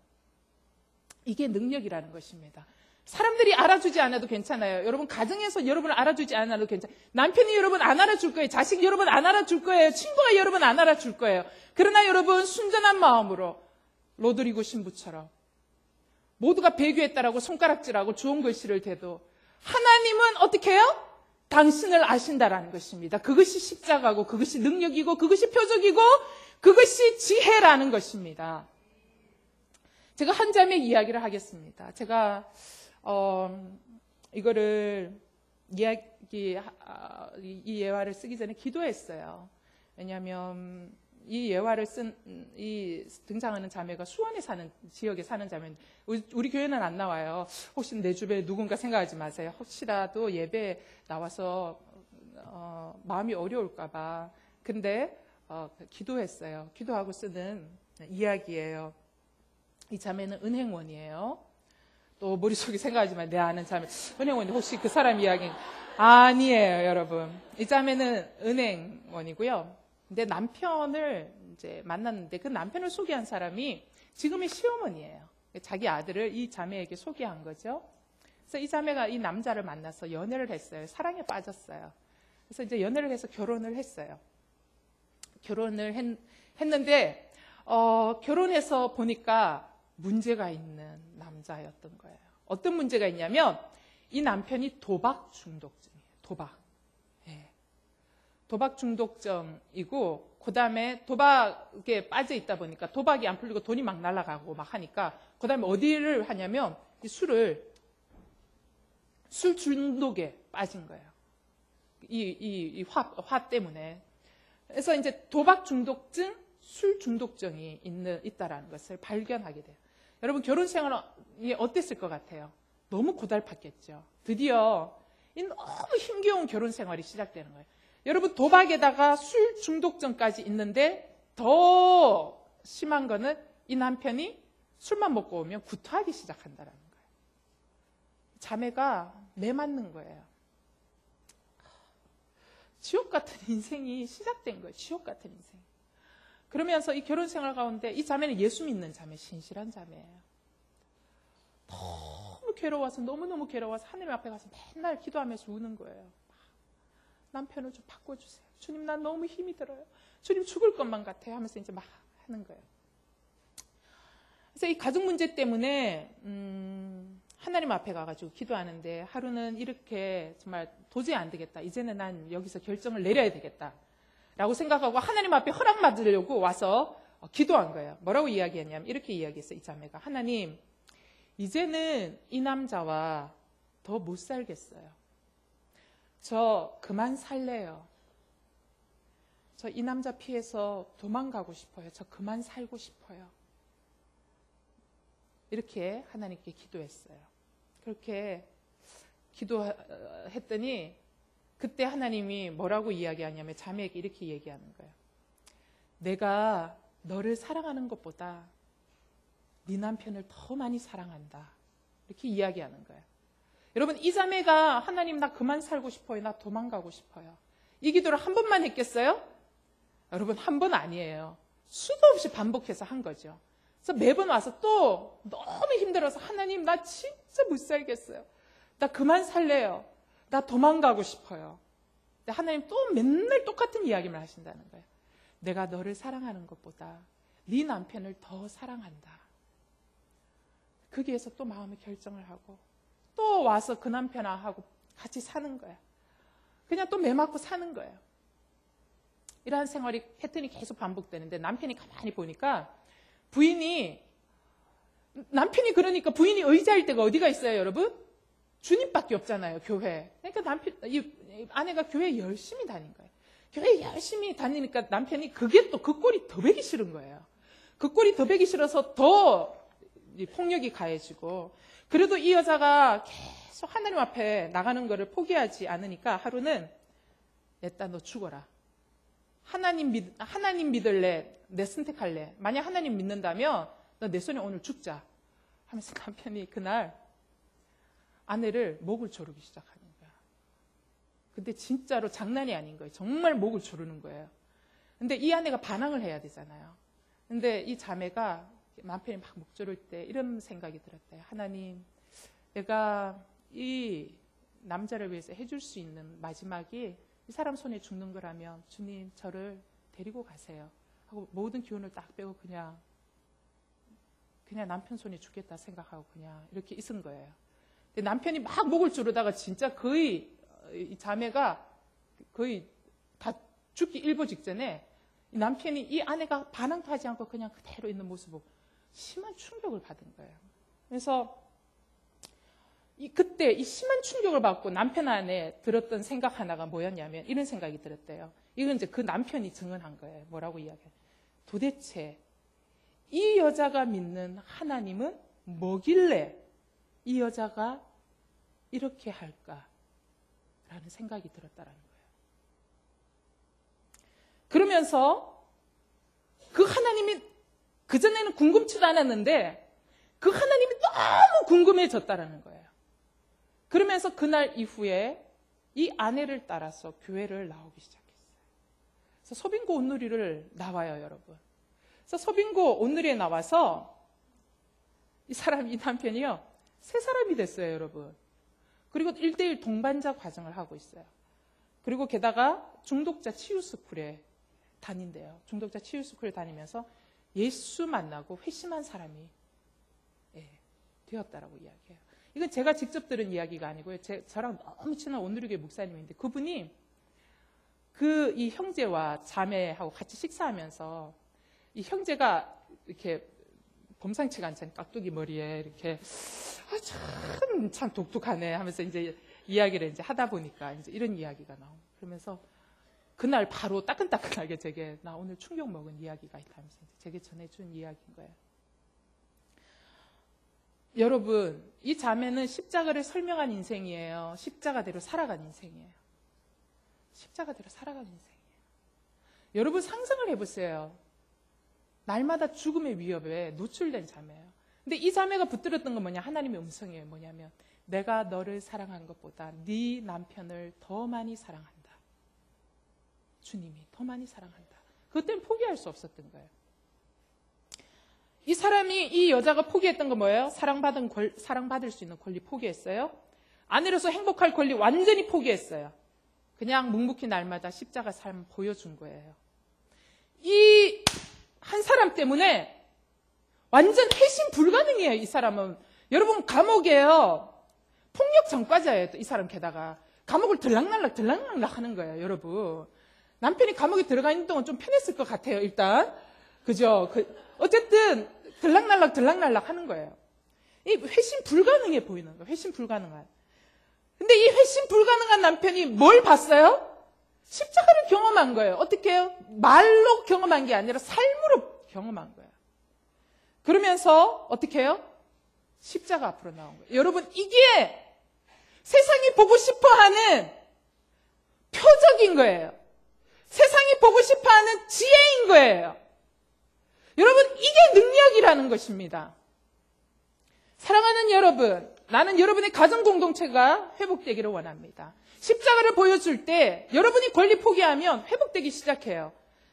이게 능력이라는 것입니다. 사람들이 알아주지 않아도 괜찮아요. 여러분, 가정에서 여러분을 알아주지 않아도 괜찮아요. 남편이 여러분 안 알아줄 거예요. 자식이 여러분 안 알아줄 거예요. 친구가 여러분 안 알아줄 거예요. 그러나 여러분, 순전한 마음으로 로드리고 신부처럼 모두가 배교했다라고 손가락질하고 좋은 글씨를 대도 하나님은 어떻게 해요? 당신을 아신다라는 것입니다. 그것이 십자가고 그것이 능력이고 그것이 표적이고 그것이 지혜라는 것입니다. 제가 한 자매 이야기를 하겠습니다. 제가 이거를 이 예화를 쓰기 전에 기도했어요. 왜냐하면 이 예화를 등장하는 자매가 수원에 사는, 지역에 사는 자매인데, 우리 교회는 안 나와요. 혹시 내 주변에 누군가 생각하지 마세요. 혹시라도 예배 나와서, 마음이 어려울까봐. 근데, 기도했어요. 기도하고 쓰는 이야기예요. 이 자매는 은행원이에요. 또 머릿속에 생각하지만 내 아는 자매, 은행원이 혹시 그 사람 이야기 아니에요, 여러분. 이 자매는 은행원이고요. 근데 남편을 이제 만났는데 그 남편을 소개한 사람이 지금의 시어머니예요. 자기 아들을 이 자매에게 소개한 거죠. 그래서 이 자매가 이 남자를 만나서 연애를 했어요. 사랑에 빠졌어요. 그래서 이제 연애를 해서 결혼을 했어요. 결혼을 했는데 결혼해서 보니까 문제가 있는 남자였던 거예요. 어떤 문제가 있냐면 이 남편이 도박 중독증이에요. 도박 중독증이고, 그 다음에 도박에 빠져 있다 보니까 도박이 안 풀리고 돈이 막 날아가고 막 하니까, 그 다음에 어디를 하냐면 술 중독에 빠진 거예요. 화 때문에. 그래서 이제 도박 중독증, 술 중독증이 있다라는 것을 발견하게 돼요. 여러분, 결혼 생활이 어땠을 것 같아요? 너무 고달팠겠죠. 드디어 이 너무 힘겨운 결혼 생활이 시작되는 거예요. 여러분, 도박에다가 술 중독증까지 있는데 더 심한 거는 이 남편이 술만 먹고 오면 구토하기 시작한다는 거예요. 자매가 매맞는 거예요. 지옥 같은 인생이 시작된 거예요. 지옥 같은 인생. 그러면서 이 결혼 생활 가운데 이 자매는 예수 믿는 자매, 신실한 자매예요. 너무 괴로워서, 너무너무 괴로워서 하나님 앞에 가서 맨날 기도하면서 우는 거예요. 남편을 좀 바꿔주세요. 주님, 난 너무 힘이 들어요. 주님, 죽을 것만 같아요. 하면서 이제 막 하는 거예요. 그래서 이 가족 문제 때문에 하나님 앞에 가가지고 기도하는데, 하루는 이렇게 정말 도저히 안 되겠다. 이제는 난 여기서 결정을 내려야 되겠다. 라고 생각하고 하나님 앞에 허락받으려고 와서 기도한 거예요. 뭐라고 이야기했냐면 이렇게 이야기했어요. 이 자매가, 하나님, 이제는 이 남자와 더 못 살겠어요. 저 그만 살래요. 저 이 남자 피해서 도망가고 싶어요. 저 그만 살고 싶어요. 이렇게 하나님께 기도했어요. 그렇게 기도했더니 그때 하나님이 뭐라고 이야기하냐면 자매에게 이렇게 얘기하는 거예요. 내가 너를 사랑하는 것보다 네 남편을 더 많이 사랑한다. 이렇게 이야기하는 거예요. 여러분, 이 자매가 하나님 나 그만 살고 싶어요. 나 도망가고 싶어요. 이 기도를 한 번만 했겠어요? 여러분, 한 번 아니에요. 수도 없이 반복해서 한 거죠. 그래서 매번 와서 또 너무 힘들어서 하나님 나 진짜 못 살겠어요. 나 그만 살래요. 나 도망가고 싶어요. 근데 하나님 또 맨날 똑같은 이야기만 하신다는 거예요. 내가 너를 사랑하는 것보다 네 남편을 더 사랑한다. 거기에서 또 마음의 결정을 하고 또 와서 그 남편하고 같이 사는 거야. 그냥 또 매 맞고 사는 거예요. 이러한 생활이 패턴이 계속 반복되는데 남편이 가만히 보니까 남편이 그러니까 부인이 의지할 데가 어디가 있어요, 여러분? 주님밖에 없잖아요, 교회. 그러니까 이 아내가 교회 열심히 다닌 거예요. 교회 열심히 다니니까 남편이 그게 또 그 꼴이 더 배기 싫은 거예요. 그 꼴이 더 배기 싫어서 더 폭력이 가해지고, 그래도 이 여자가 계속 하나님 앞에 나가는 거를 포기하지 않으니까 하루는 냈다, 너 죽어라. 하나님 믿을래? 내 선택할래? 만약 하나님 믿는다면 너 내 손에 오늘 죽자 하면서 남편이 그날 아내를 목을 조르기 시작하는 거야. 근데 진짜로 장난이 아닌 거예요. 정말 목을 조르는 거예요. 근데 이 아내가 반항을 해야 되잖아요. 근데 이 자매가 남편이 막 목 조를 때 이런 생각이 들었대요. 하나님, 내가 이 남자를 위해서 해줄 수 있는 마지막이 이 사람 손에 죽는 거라면 주님 저를 데리고 가세요 하고 모든 기운을 딱 빼고 그냥 남편 손에 죽겠다 생각하고 그냥 이렇게 있은 거예요. 근데 남편이 막 목을 조르다가 진짜 거의 이 자매가 거의 다 죽기 일보 직전에 이 남편이 이 아내가 반항도 하지 않고 그냥 그대로 있는 모습을 심한 충격을 받은 거예요. 그래서 그때 이 심한 충격을 받고 남편 안에 들었던 생각 하나가 뭐였냐면 이런 생각이 들었대요. 이건 이제 그 남편이 증언한 거예요. 뭐라고 이야기해요? 도대체 이 여자가 믿는 하나님은 뭐길래 이 여자가 이렇게 할까라는 생각이 들었다라는 거예요. 그러면서 그 하나님이 그전에는 궁금치도 않았는데 그 하나님이 너무 궁금해졌다라는 거예요. 그러면서 그날 이후에 이 아내를 따라서 교회를 나오기 시작했어요. 그래서 서빙고 온누리를 나와요, 여러분. 그래서 서빙고 온누리에 나와서 이 남편이요, 새 사람이 됐어요, 여러분. 그리고 1:1 동반자 과정을 하고 있어요. 그리고 게다가 중독자 치유스쿨에 다닌대요. 중독자 치유스쿨에 다니면서 예수 만나고 회심한 사람이 되었다라고 이야기해요. 이건 제가 직접 들은 이야기가 아니고요. 저랑 너무 친한 온누리교회 목사님인데 그분이 이 형제와 자매하고 같이 식사하면서 이 형제가 이렇게 범상치가 않잖아요. 깍두기 머리에 이렇게 참 독특하네 하면서 이제 이야기를 이제 하다 보니까 이제 이런 이야기가 나오고 그러면서 그날 바로 따끈따끈하게 제게 나 오늘 충격 먹은 이야기가 있다 하면서 제게 전해준 이야기인 거예요. 여러분, 이 자매는 십자가를 설명한 인생이에요. 십자가대로 살아간 인생이에요. 십자가대로 살아간 인생이에요. 여러분 상상을 해보세요. 날마다 죽음의 위협에 노출된 자매예요. 근데 이 자매가 붙들었던 건 뭐냐? 하나님의 음성이에요. 뭐냐면 내가 너를 사랑한 것보다 네 남편을 더 많이 사랑한다. 주님이 더 많이 사랑한다. 그것 때문에 포기할 수 없었던 거예요. 이 여자가 포기했던 건 뭐예요? 사랑받을 수 있는 권리 포기했어요. 아내로서 행복할 권리 완전히 포기했어요. 그냥 묵묵히 날마다 십자가 삶 보여준 거예요. 이 한 사람 때문에 완전 회심 불가능해요, 이 사람은. 여러분, 감옥에요. 폭력 전과자예요, 이 사람 게다가. 감옥을 들락날락 하는 거예요, 여러분. 남편이 감옥에 들어가 있는 동안 좀 편했을 것 같아요, 일단. 그죠? 어쨌든, 들락날락 하는 거예요. 이 회심 불가능해 보이는 거예요, 회심 불가능한. 근데 이 회심 불가능한 남편이 뭘 봤어요? 십자가를 경험한 거예요. 어떻게 해요? 말로 경험한 게 아니라 삶으로 경험한 거예요. 그러면서 어떻게 해요? 십자가 앞으로 나온 거예요. 여러분, 이게 세상이 보고 싶어하는 표적인 거예요. 세상이 보고 싶어하는 지혜인 거예요. 여러분, 이게 능력이라는 것입니다. 사랑하는 여러분, 나는 여러분의 가정 공동체가 회복되기를 원합니다. 십자가를 보여줄 때 여러분이 권리 포기하면 회복되기 시작해요.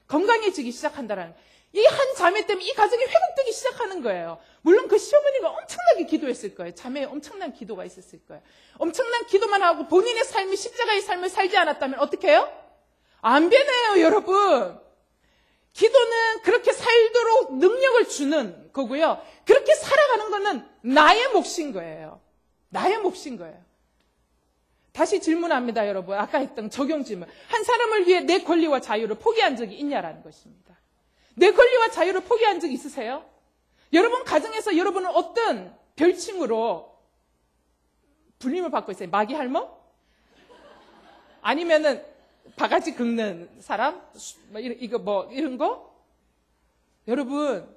건강해지기 시작한다는 이 한 자매 때문에 이 가정이 회복되기 시작하는 거예요. 물론 그 시어머니가 엄청나게 기도했을 거예요. 자매에 엄청난 기도가 있었을 거예요. 엄청난 기도만 하고 본인의 삶이 십자가의 삶을 살지 않았다면 어떻게 해요? 안 변해요, 여러분. 기도는 그렇게 살도록 능력을 주는 거고요. 그렇게 살아가는 거는 나의 몫인 거예요. 나의 몫인 거예요. 다시 질문합니다, 여러분. 아까 했던 적용 질문. 한 사람을 위해 내 권리와 자유를 포기한 적이 있냐라는 것입니다. 내 권리와 자유를 포기한 적 있으세요? 여러분 가정에서 여러분은 어떤 별칭으로 불림을 받고 있어요? 마귀 할멈? 아니면은 바가지 긁는 사람? 이런 거? 여러분,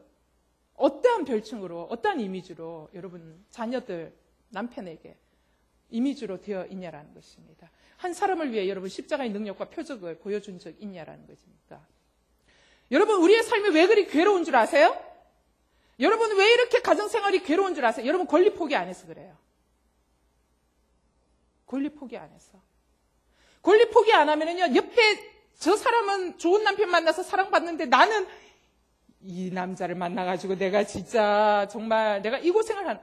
어떠한 별칭으로, 어떠한 이미지로 여러분 자녀들, 남편에게 이미지로 되어 있냐라는 것입니다. 한 사람을 위해 여러분 십자가의 능력과 표적을 보여준 적 있냐라는 것입니다. 여러분, 우리의 삶이 왜 그리 괴로운 줄 아세요? 여러분, 왜 이렇게 가정생활이 괴로운 줄 아세요? 여러분, 권리 포기 안 해서 그래요. 권리 포기 안 해서. 권리 포기 안 하면은요, 옆에 저 사람은 좋은 남편 만나서 사랑받는데 나는 이 남자를 만나가지고 내가 진짜 정말 내가 이 고생을 하는.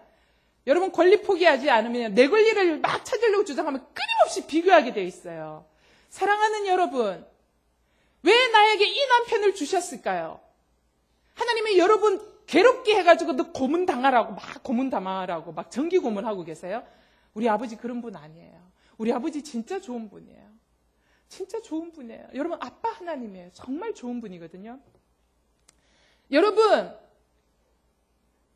여러분, 권리 포기하지 않으면 내 권리를 막 찾으려고 주장하면 끊임없이 비교하게 돼 있어요. 사랑하는 여러분, 왜 나에게 이 남편을 주셨을까요? 하나님이 여러분 괴롭게 해가지고 너 고문당하라고 막 고문당하라고 막 정기 고문하고 계세요? 우리 아버지 그런 분 아니에요. 우리 아버지 진짜 좋은 분이에요. 진짜 좋은 분이에요. 여러분, 아빠 하나님이에요. 정말 좋은 분이거든요. 여러분,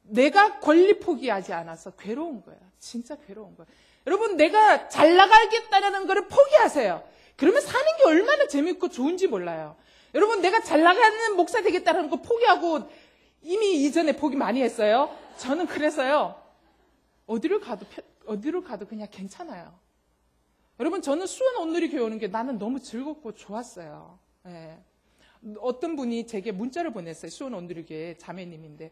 내가 권리 포기하지 않아서 괴로운 거예요. 진짜 괴로운 거예요. 여러분, 내가 잘 나가겠다는 거를 포기하세요. 그러면 사는 게 얼마나 재밌고 좋은지 몰라요. 여러분, 내가 잘 나가는 목사 되겠다는 거 포기하고 이미 이전에 포기 많이 했어요. 저는 그래서요, 어디를 가도 그냥 괜찮아요. 여러분, 저는 수원 온누리 교회 오는 게 나는 너무 즐겁고 좋았어요. 네. 어떤 분이 제게 문자를 보냈어요. 수원 온누리 교회 자매님인데,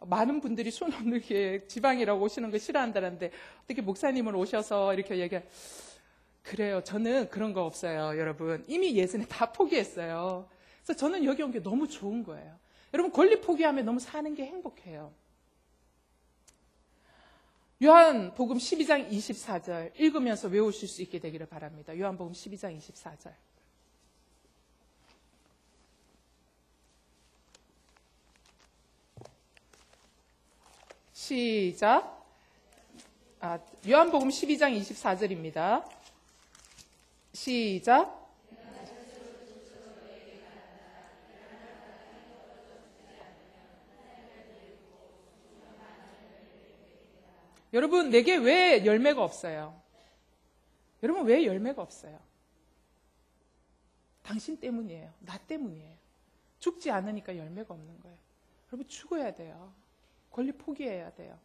많은 분들이 수원 온누리 교회 지방이라고 오시는 거 싫어한다는데 어떻게 목사님을 오셔서 이렇게 얘기해. 그래요. 저는 그런 거 없어요, 여러분. 이미 예전에 다 포기했어요. 그래서 저는 여기 온 게 너무 좋은 거예요. 여러분, 권리 포기하면 너무 사는 게 행복해요. 요한복음 12장 24절 읽으면서 외우실 수 있게 되기를 바랍니다. 요한복음 12장 24절. 시작. 요한복음 12장 24절입니다. 시작. 여러분, 내게 왜 열매가 없어요? 여러분, 왜 열매가 없어요? 당신 때문이에요. 나 때문이에요. 죽지 않으니까 열매가 없는 거예요. 여러분, 죽어야 돼요. 권리 포기해야 돼요.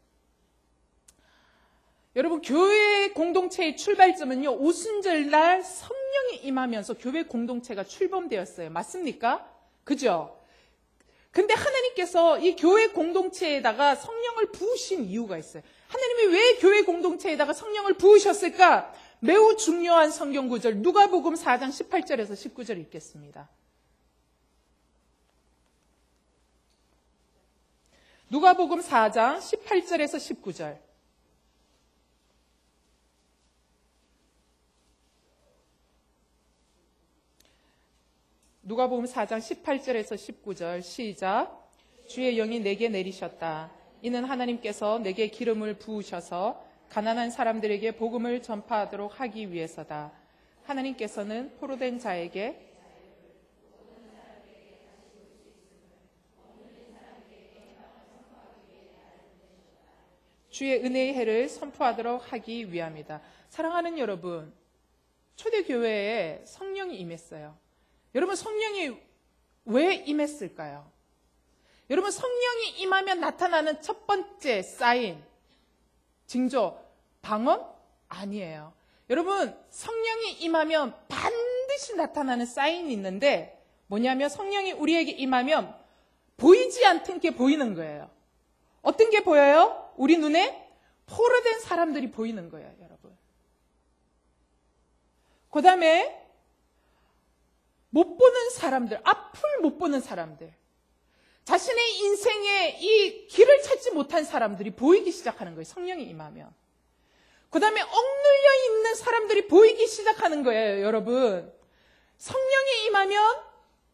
여러분, 교회 공동체의 출발점은요, 오순절날 성령이 임하면서 교회 공동체가 출범되었어요. 맞습니까? 그죠? 근데 하나님께서 이 교회 공동체에다가 성령을 부으신 이유가 있어요. 하나님이 왜 교회 공동체에다가 성령을 부으셨을까? 매우 중요한 성경 구절, 누가복음 4장 18절에서 19절 읽겠습니다. 누가복음 4장 18절에서 19절. 누가복음 4장 18절에서 19절 시작. 주의 영이 내게 내리셨다. 이는 하나님께서 내게 기름을 부으셔서 가난한 사람들에게 복음을 전파하도록 하기 위해서다. 하나님께서는 포로된 자에게 주의 은혜의 해를 선포하도록 하기 위함이다. 사랑하는 여러분, 초대교회에 성령이 임했어요. 여러분, 성령이 왜 임했을까요? 여러분, 성령이 임하면 나타나는 첫 번째 사인, 징조, 방언? 아니에요. 여러분, 성령이 임하면 반드시 반드시 나타나는 사인이 있는데 뭐냐면 성령이 우리에게 임하면 보이지 않던 게 보이는 거예요. 어떤 게 보여요? 우리 눈에 포로된 사람들이 보이는 거예요, 여러분. 그 다음에 못 보는 사람들, 앞을 못 보는 사람들, 자신의 인생에 이 길을 찾지 못한 사람들이 보이기 시작하는 거예요, 성령이 임하면. 그 다음에 억눌려 있는 사람들이 보이기 시작하는 거예요, 여러분. 성령이 임하면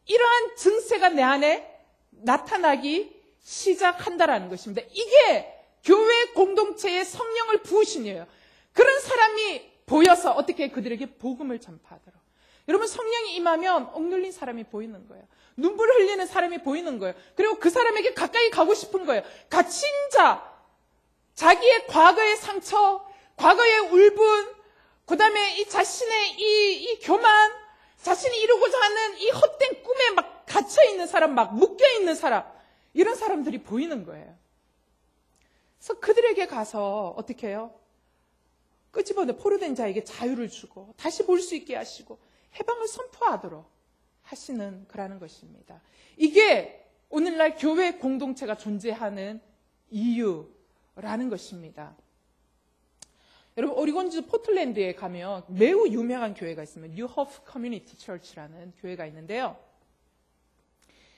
이러한 증세가 내 안에 나타나기 시작한다라는 것입니다. 이게 교회 공동체의 성령을 부으시니에요. 그런 사람이 보여서 어떻게 그들에게 복음을 전파하도록. 여러분, 성령이 임하면 억눌린 사람이 보이는 거예요. 눈물을 흘리는 사람이 보이는 거예요. 그리고 그 사람에게 가까이 가고 싶은 거예요. 갇힌 자, 자기의 과거의 상처, 과거의 울분, 그 다음에 이 자신의 이 교만, 자신이 이루고자 하는 이 헛된 꿈에 막 갇혀있는 사람, 막 묶여있는 사람, 이런 사람들이 보이는 거예요. 그래서 그들에게 가서 어떻게 해요? 끄집어내 포로된 자에게 자유를 주고 다시 볼 수 있게 하시고 해방을 선포하도록 하시는 거라는 것입니다. 이게 오늘날 교회 공동체가 존재하는 이유라는 것입니다. 여러분, 오리곤주 포틀랜드에 가면 매우 유명한 교회가 있습니다. New Hope Community Church라는 교회가 있는데요.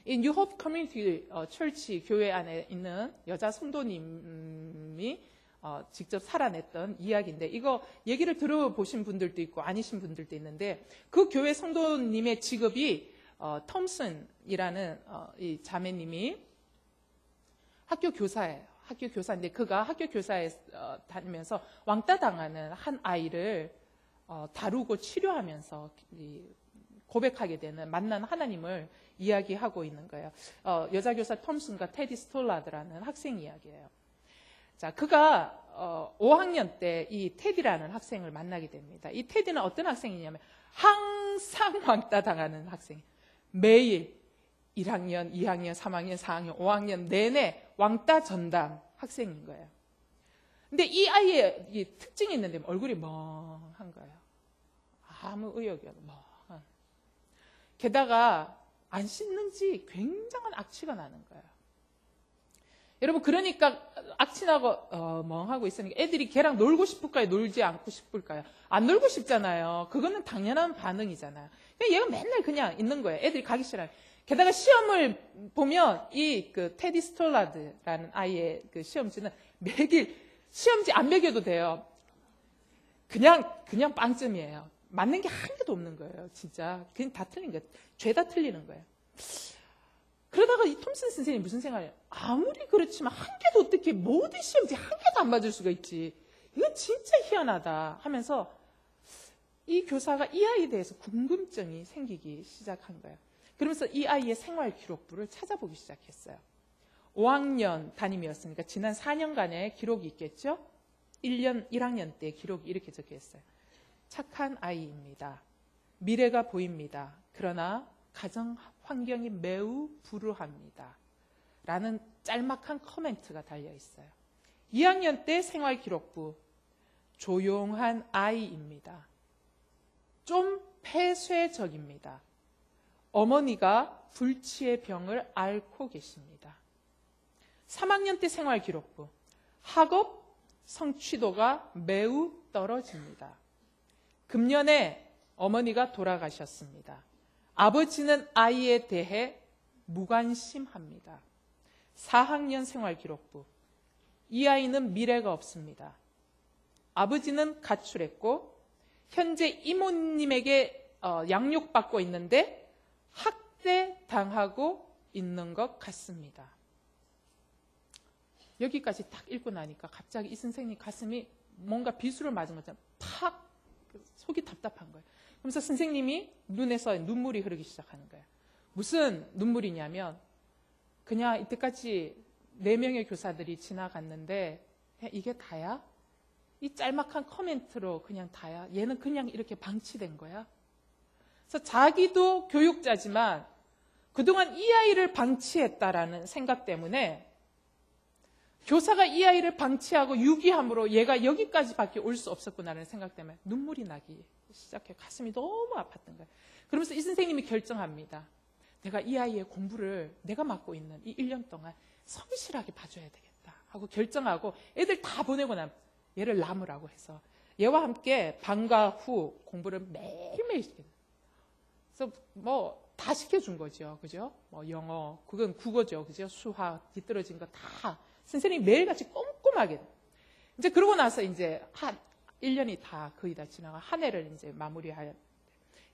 이 New Hope Community Church 교회 안에 있는 여자 성도님이 직접 살아냈던 이야기인데, 이거 얘기를 들어보신 분들도 있고 아니신 분들도 있는데, 그 교회 성도님의 직업이 톰슨이라는 이 자매님이 학교 교사예요. 학교 교사인데 그가 학교 교사에 다니면서 왕따 당하는 한 아이를 다루고 치료하면서 고백하게 되는 만난 하나님을 이야기하고 있는 거예요. 여자 교사 톰슨과 테디 스톨라드라는 학생 이야기예요. 자, 그가 5학년 때 이 테디라는 학생을 만나게 됩니다. 이 테디는 어떤 학생이냐면 항상 왕따 당하는 학생. 매일 1학년, 2학년, 3학년, 4학년, 5학년 내내 왕따 전담 학생인 거예요. 근데 이 아이의 이 특징이 있는데 얼굴이 멍한 거예요. 아무 의욕이 없는 멍한. 게다가 안 씻는 지 굉장한 악취가 나는 거예요. 여러분, 그러니까 악취나고 멍하고 있으니까 애들이 걔랑 놀고 싶을까요? 놀지 않고 싶을까요? 안 놀고 싶잖아요. 그거는 당연한 반응이잖아요. 얘가 맨날 그냥 있는 거예요. 애들이 가기 싫어요. 게다가 시험을 보면 이 테디 스톨라드라는 아이의 그 시험지는 매길 시험지 안 매겨도 돼요. 그냥 빵점이에요. 맞는 게 한 개도 없는 거예요. 진짜 그냥 다 틀린 거예요. 죄다 틀리는 거예요. 그러다가 이 톰슨 선생님이 무슨 생각이에요? 아무리 그렇지만 한 개도 어떻게 모든 시험지 한 개도 안 맞을 수가 있지. 이건 진짜 희한하다 하면서 이 교사가 이 아이에 대해서 궁금증이 생기기 시작한 거예요. 그러면서 이 아이의 생활 기록부를 찾아보기 시작했어요. 5학년 담임이었으니까 지난 4년간의 기록이 있겠죠? 1학년 때 기록이 이렇게 적혀 있어요. 착한 아이입니다. 미래가 보입니다. 그러나 가정 환경이 매우 불우합니다. 라는 짤막한 코멘트가 달려 있어요. 2학년 때 생활 기록부. 조용한 아이입니다. 좀 폐쇄적입니다. 어머니가 불치의 병을 앓고 계십니다. 3학년 때 생활 기록부. 학업 성취도가 매우 떨어집니다. 금년에 어머니가 돌아가셨습니다. 아버지는 아이에 대해 무관심합니다. 4학년 생활 기록부. 이 아이는 미래가 없습니다. 아버지는 가출했고 현재 이모님에게 양육받고 있는데 학대당하고 있는 것 같습니다. 여기까지 딱 읽고 나니까 갑자기 이 선생님 가슴이 뭔가 비수를 맞은 것처럼 팍 속이 답답한 거예요. 그러면서 선생님이 눈에서 눈물이 흐르기 시작하는 거예요. 무슨 눈물이냐면 그냥 이때까지 4명의 교사들이 지나갔는데 이게 다야? 이 짤막한 코멘트로 그냥 다야? 얘는 그냥 이렇게 방치된 거야? 그래서 자기도 교육자지만 그동안 이 아이를 방치했다라는 생각 때문에 교사가 이 아이를 방치하고 유기함으로 얘가 여기까지밖에 올 수 없었구나라는 생각 때문에 눈물이 나기 시작해. 가슴이 너무 아팠던 거예요. 그러면서 이 선생님이 결정합니다. 내가 이 아이의 공부를 내가 맡고 있는 이 1년 동안 성실하게 봐줘야 되겠다 하고 결정하고 애들 다 보내고 나면 얘를 남으라고 해서 얘와 함께 방과 후 공부를 매일매일 시켜요. 그래서 뭐 다 시켜준 거죠. 그죠? 뭐 영어, 그건 국어죠. 그죠? 수학, 뒤떨어진 거 다 선생님이 매일같이 꼼꼼하게. 이제 그러고 나서 이제 한 1년이 다 거의 다 지나가 한 해를 이제 마무리할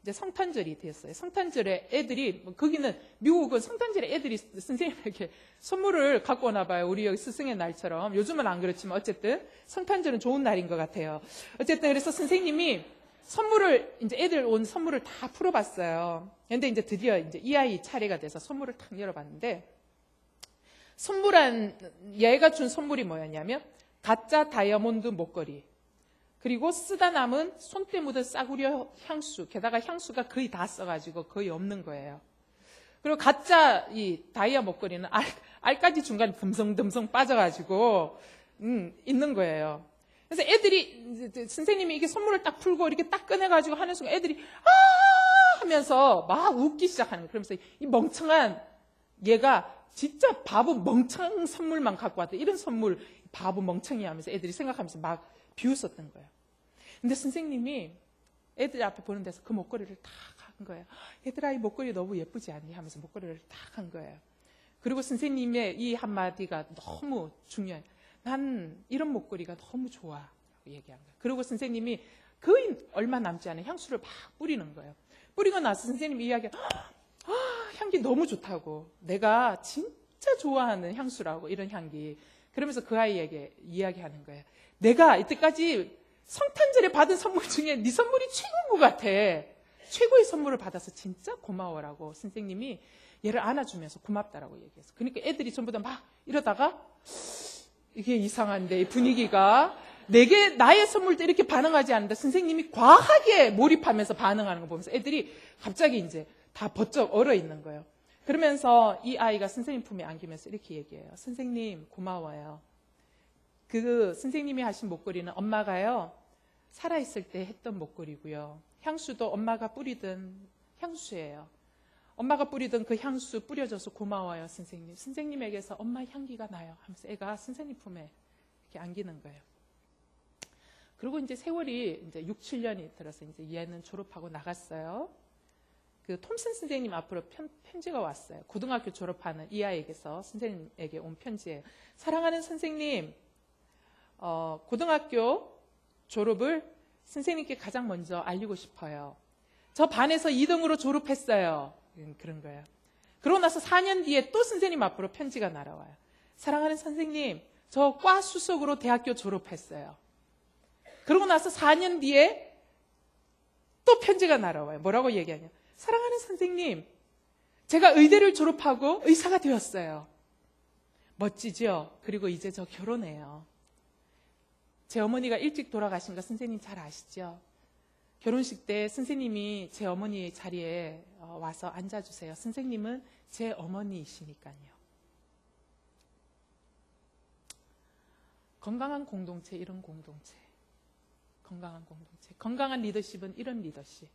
이제 성탄절이 됐어요. 성탄절에 애들이 거기는 미국은 성탄절에 애들이 선생님에게 선물을 갖고 오나 봐요. 우리 여기 스승의 날처럼. 요즘은 안 그렇지만 어쨌든 성탄절은 좋은 날인 것 같아요. 어쨌든 그래서 선생님이 선물을 이제 애들 온 선물을 다 풀어봤어요. 근데 이제 드디어 이제 이 아이 차례가 돼서 선물을 탁 열어봤는데 얘가 준 선물이 뭐였냐면 가짜 다이아몬드 목걸이, 그리고 쓰다 남은 손때 묻은 싸구려 향수, 게다가 향수가 거의 다 써가지고 거의 없는 거예요. 그리고 가짜 이 다이아 목걸이는 알까지 중간에 듬성듬성 빠져가지고 있는 거예요. 그래서 애들이 선생님이 이게 선물을 딱 풀고 이렇게 딱 꺼내가지고 하는 순간 애들이 아 하면서 막 웃기 시작하는 거예요. 그러면서 이 멍청한 얘가 진짜 바보 멍청한 선물만 갖고 왔다. 이런 선물 바보 멍청이 하면서 애들이 생각하면서 막 비웃었던 거예요. 근데 선생님이 애들 앞에 보는 데서 그 목걸이를 탁 한 거예요. 얘들아 이 목걸이 너무 예쁘지 않니? 하면서 목걸이를 탁 한 거예요. 그리고 선생님의 이 한마디가 너무 중요해요. 난 이런 목걸이가 너무 좋아 라고 얘기한 거예요. 그리고 선생님이 거의 얼마 남지 않은 향수를 막 뿌리는 거예요. 뿌리고 나서 선생님이 이야기가 향기 너무 좋다고, 내가 진짜 좋아하는 향수라고, 이런 향기. 그러면서 그 아이에게 이야기하는 거예요. 내가 이때까지 성탄절에 받은 선물 중에 네 선물이 최고인 것 같아. 최고의 선물을 받아서 진짜 고마워라고 선생님이 얘를 안아주면서 고맙다라고 얘기했어. 그러니까 애들이 전부 다 막 이러다가 이게 이상한데 분위기가 내게 나의 선물 때 이렇게 반응하지 않는데 선생님이 과하게 몰입하면서 반응하는 거 보면서 애들이 갑자기 이제 다 버쩍 얼어 있는 거예요. 그러면서 이 아이가 선생님 품에 안기면서 이렇게 얘기해요. 선생님 고마워요. 그 선생님이 하신 목걸이는 엄마가요 살아있을 때 했던 목걸이고요. 향수도 엄마가 뿌리던 향수예요. 엄마가 뿌리던 그 향수 뿌려줘서 고마워요 선생님. 선생님에게서 엄마 향기가 나요 하면서 애가 선생님 품에 이렇게 안기는 거예요. 그리고 이제 세월이 이제 6, 7년이 들어서 이제 얘는 졸업하고 나갔어요. 그 톰슨 선생님 앞으로 편지가 왔어요. 고등학교 졸업하는 이 아이에게서 선생님에게 온 편지예요. 사랑하는 선생님, 고등학교 졸업을 선생님께 가장 먼저 알리고 싶어요. 저 반에서 2등으로 졸업했어요. 그런 거예요. 그러고 나서 4년 뒤에 또 선생님 앞으로 편지가 날아와요. 사랑하는 선생님, 저 과 수석으로 대학교 졸업했어요. 그러고 나서 4년 뒤에 또 편지가 날아와요. 뭐라고 얘기하냐? 사랑하는 선생님, 제가 의대를 졸업하고 의사가 되었어요. 멋지죠? 그리고 이제 저 결혼해요. 제 어머니가 일찍 돌아가신 거 선생님 잘 아시죠? 결혼식 때 선생님이 제 어머니 자리에 와서 앉아주세요. 선생님은 제 어머니이시니까요. 건강한 공동체, 이런 공동체. 건강한 공동체. 건강한 리더십은 이런 리더십.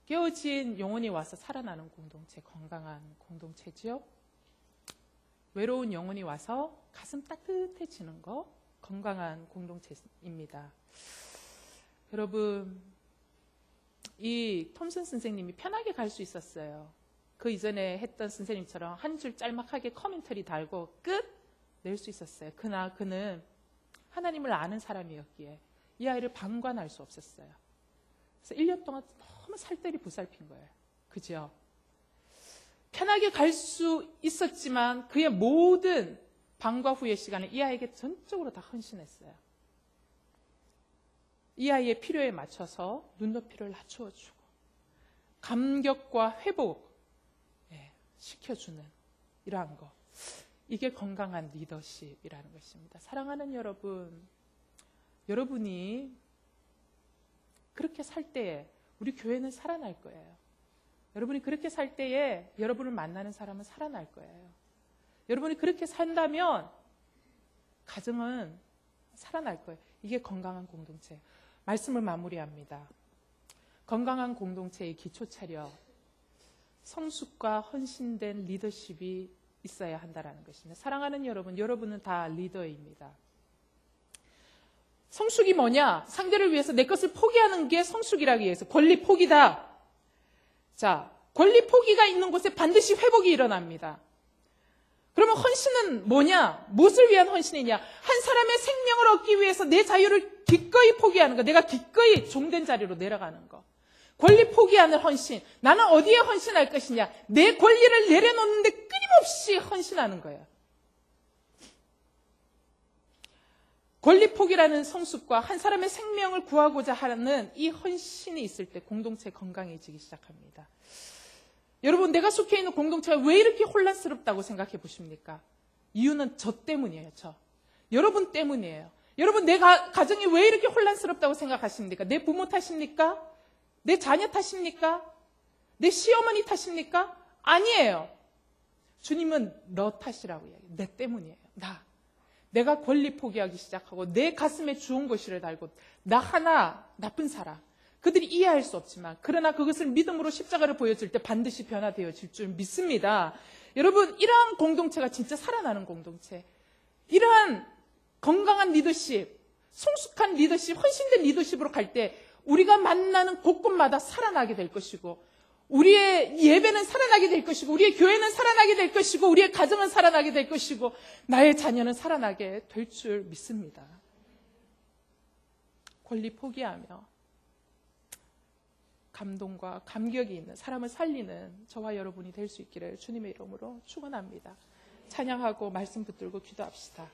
깨어진 영혼이 와서 살아나는 공동체, 건강한 공동체지요. 외로운 영혼이 와서 가슴 따뜻해지는 거, 건강한 공동체입니다. 여러분, 이 톰슨 선생님이 편하게 갈 수 있었어요. 그 이전에 했던 선생님처럼 한 줄 짤막하게 커멘터리 달고 끝 낼 수 있었어요. 그러나 그는 하나님을 아는 사람이었기에 이 아이를 방관할 수 없었어요. 그래서 1년 동안 너무 살뜰히 보살핀 거예요. 그죠? 편하게 갈 수 있었지만 그의 모든 방과 후의 시간을 이 아이에게 전적으로 다 헌신했어요. 이 아이의 필요에 맞춰서 눈높이를 낮추어주고 감격과 회복 시켜주는 이러한 거. 이게 건강한 리더십이라는 것입니다. 사랑하는 여러분, 여러분이 그렇게 살 때에 우리 교회는 살아날 거예요. 여러분이 그렇게 살 때에 여러분을 만나는 사람은 살아날 거예요. 여러분이 그렇게 산다면 가정은 살아날 거예요. 이게 건강한 공동체. 말씀을 마무리합니다. 건강한 공동체의 기초 차려 성숙과 헌신된 리더십이 있어야 한다는 것입니다. 사랑하는 여러분, 여러분은 다 리더입니다. 성숙이 뭐냐? 상대를 위해서 내 것을 포기하는 게 성숙이라기 위해서 권리 포기다. 자, 권리 포기가 있는 곳에 반드시 회복이 일어납니다. 그러면 헌신은 뭐냐? 무엇을 위한 헌신이냐? 한 사람의 생명을 얻기 위해서 내 자유를 기꺼이 포기하는 거, 내가 기꺼이 종된 자리로 내려가는 거. 권리 포기하는 헌신. 나는 어디에 헌신할 것이냐? 내 권리를 내려놓는데 끊임없이 헌신하는 거예요. 권리 포기라는 성숙과 한 사람의 생명을 구하고자 하는 이 헌신이 있을 때 공동체 건강해지기 시작합니다. 여러분, 내가 속해 있는 공동체가 왜 이렇게 혼란스럽다고 생각해 보십니까? 이유는 저 때문이에요. 여러분 때문이에요. 여러분, 내 가정이 왜 이렇게 혼란스럽다고 생각하십니까? 내 부모 탓입니까? 내 자녀 탓입니까? 내 시어머니 탓입니까? 아니에요. 주님은 너 탓이라고 이야기해요. 내 때문이에요. 내가 권리 포기하기 시작하고 내 가슴에 주홍 글씨를 달고 나 하나 나쁜 사람. 그들이 이해할 수 없지만 그러나 그것을 믿음으로 십자가를 보여줄 때 반드시 변화되어질 줄 믿습니다. 여러분, 이러한 공동체가 진짜 살아나는 공동체. 이러한 건강한 리더십, 성숙한 리더십, 헌신된 리더십으로 갈 때 우리가 만나는 곳곳마다 살아나게 될 것이고 우리의 예배는 살아나게 될 것이고 우리의 교회는 살아나게 될 것이고 우리의 가정은 살아나게 될 것이고 나의 자녀는 살아나게 될 줄 믿습니다. 권리 포기하며 감동과 감격이 있는 사람을 살리는 저와 여러분이 될 수 있기를 주님의 이름으로 축원합니다. 찬양하고 말씀 붙들고 기도합시다.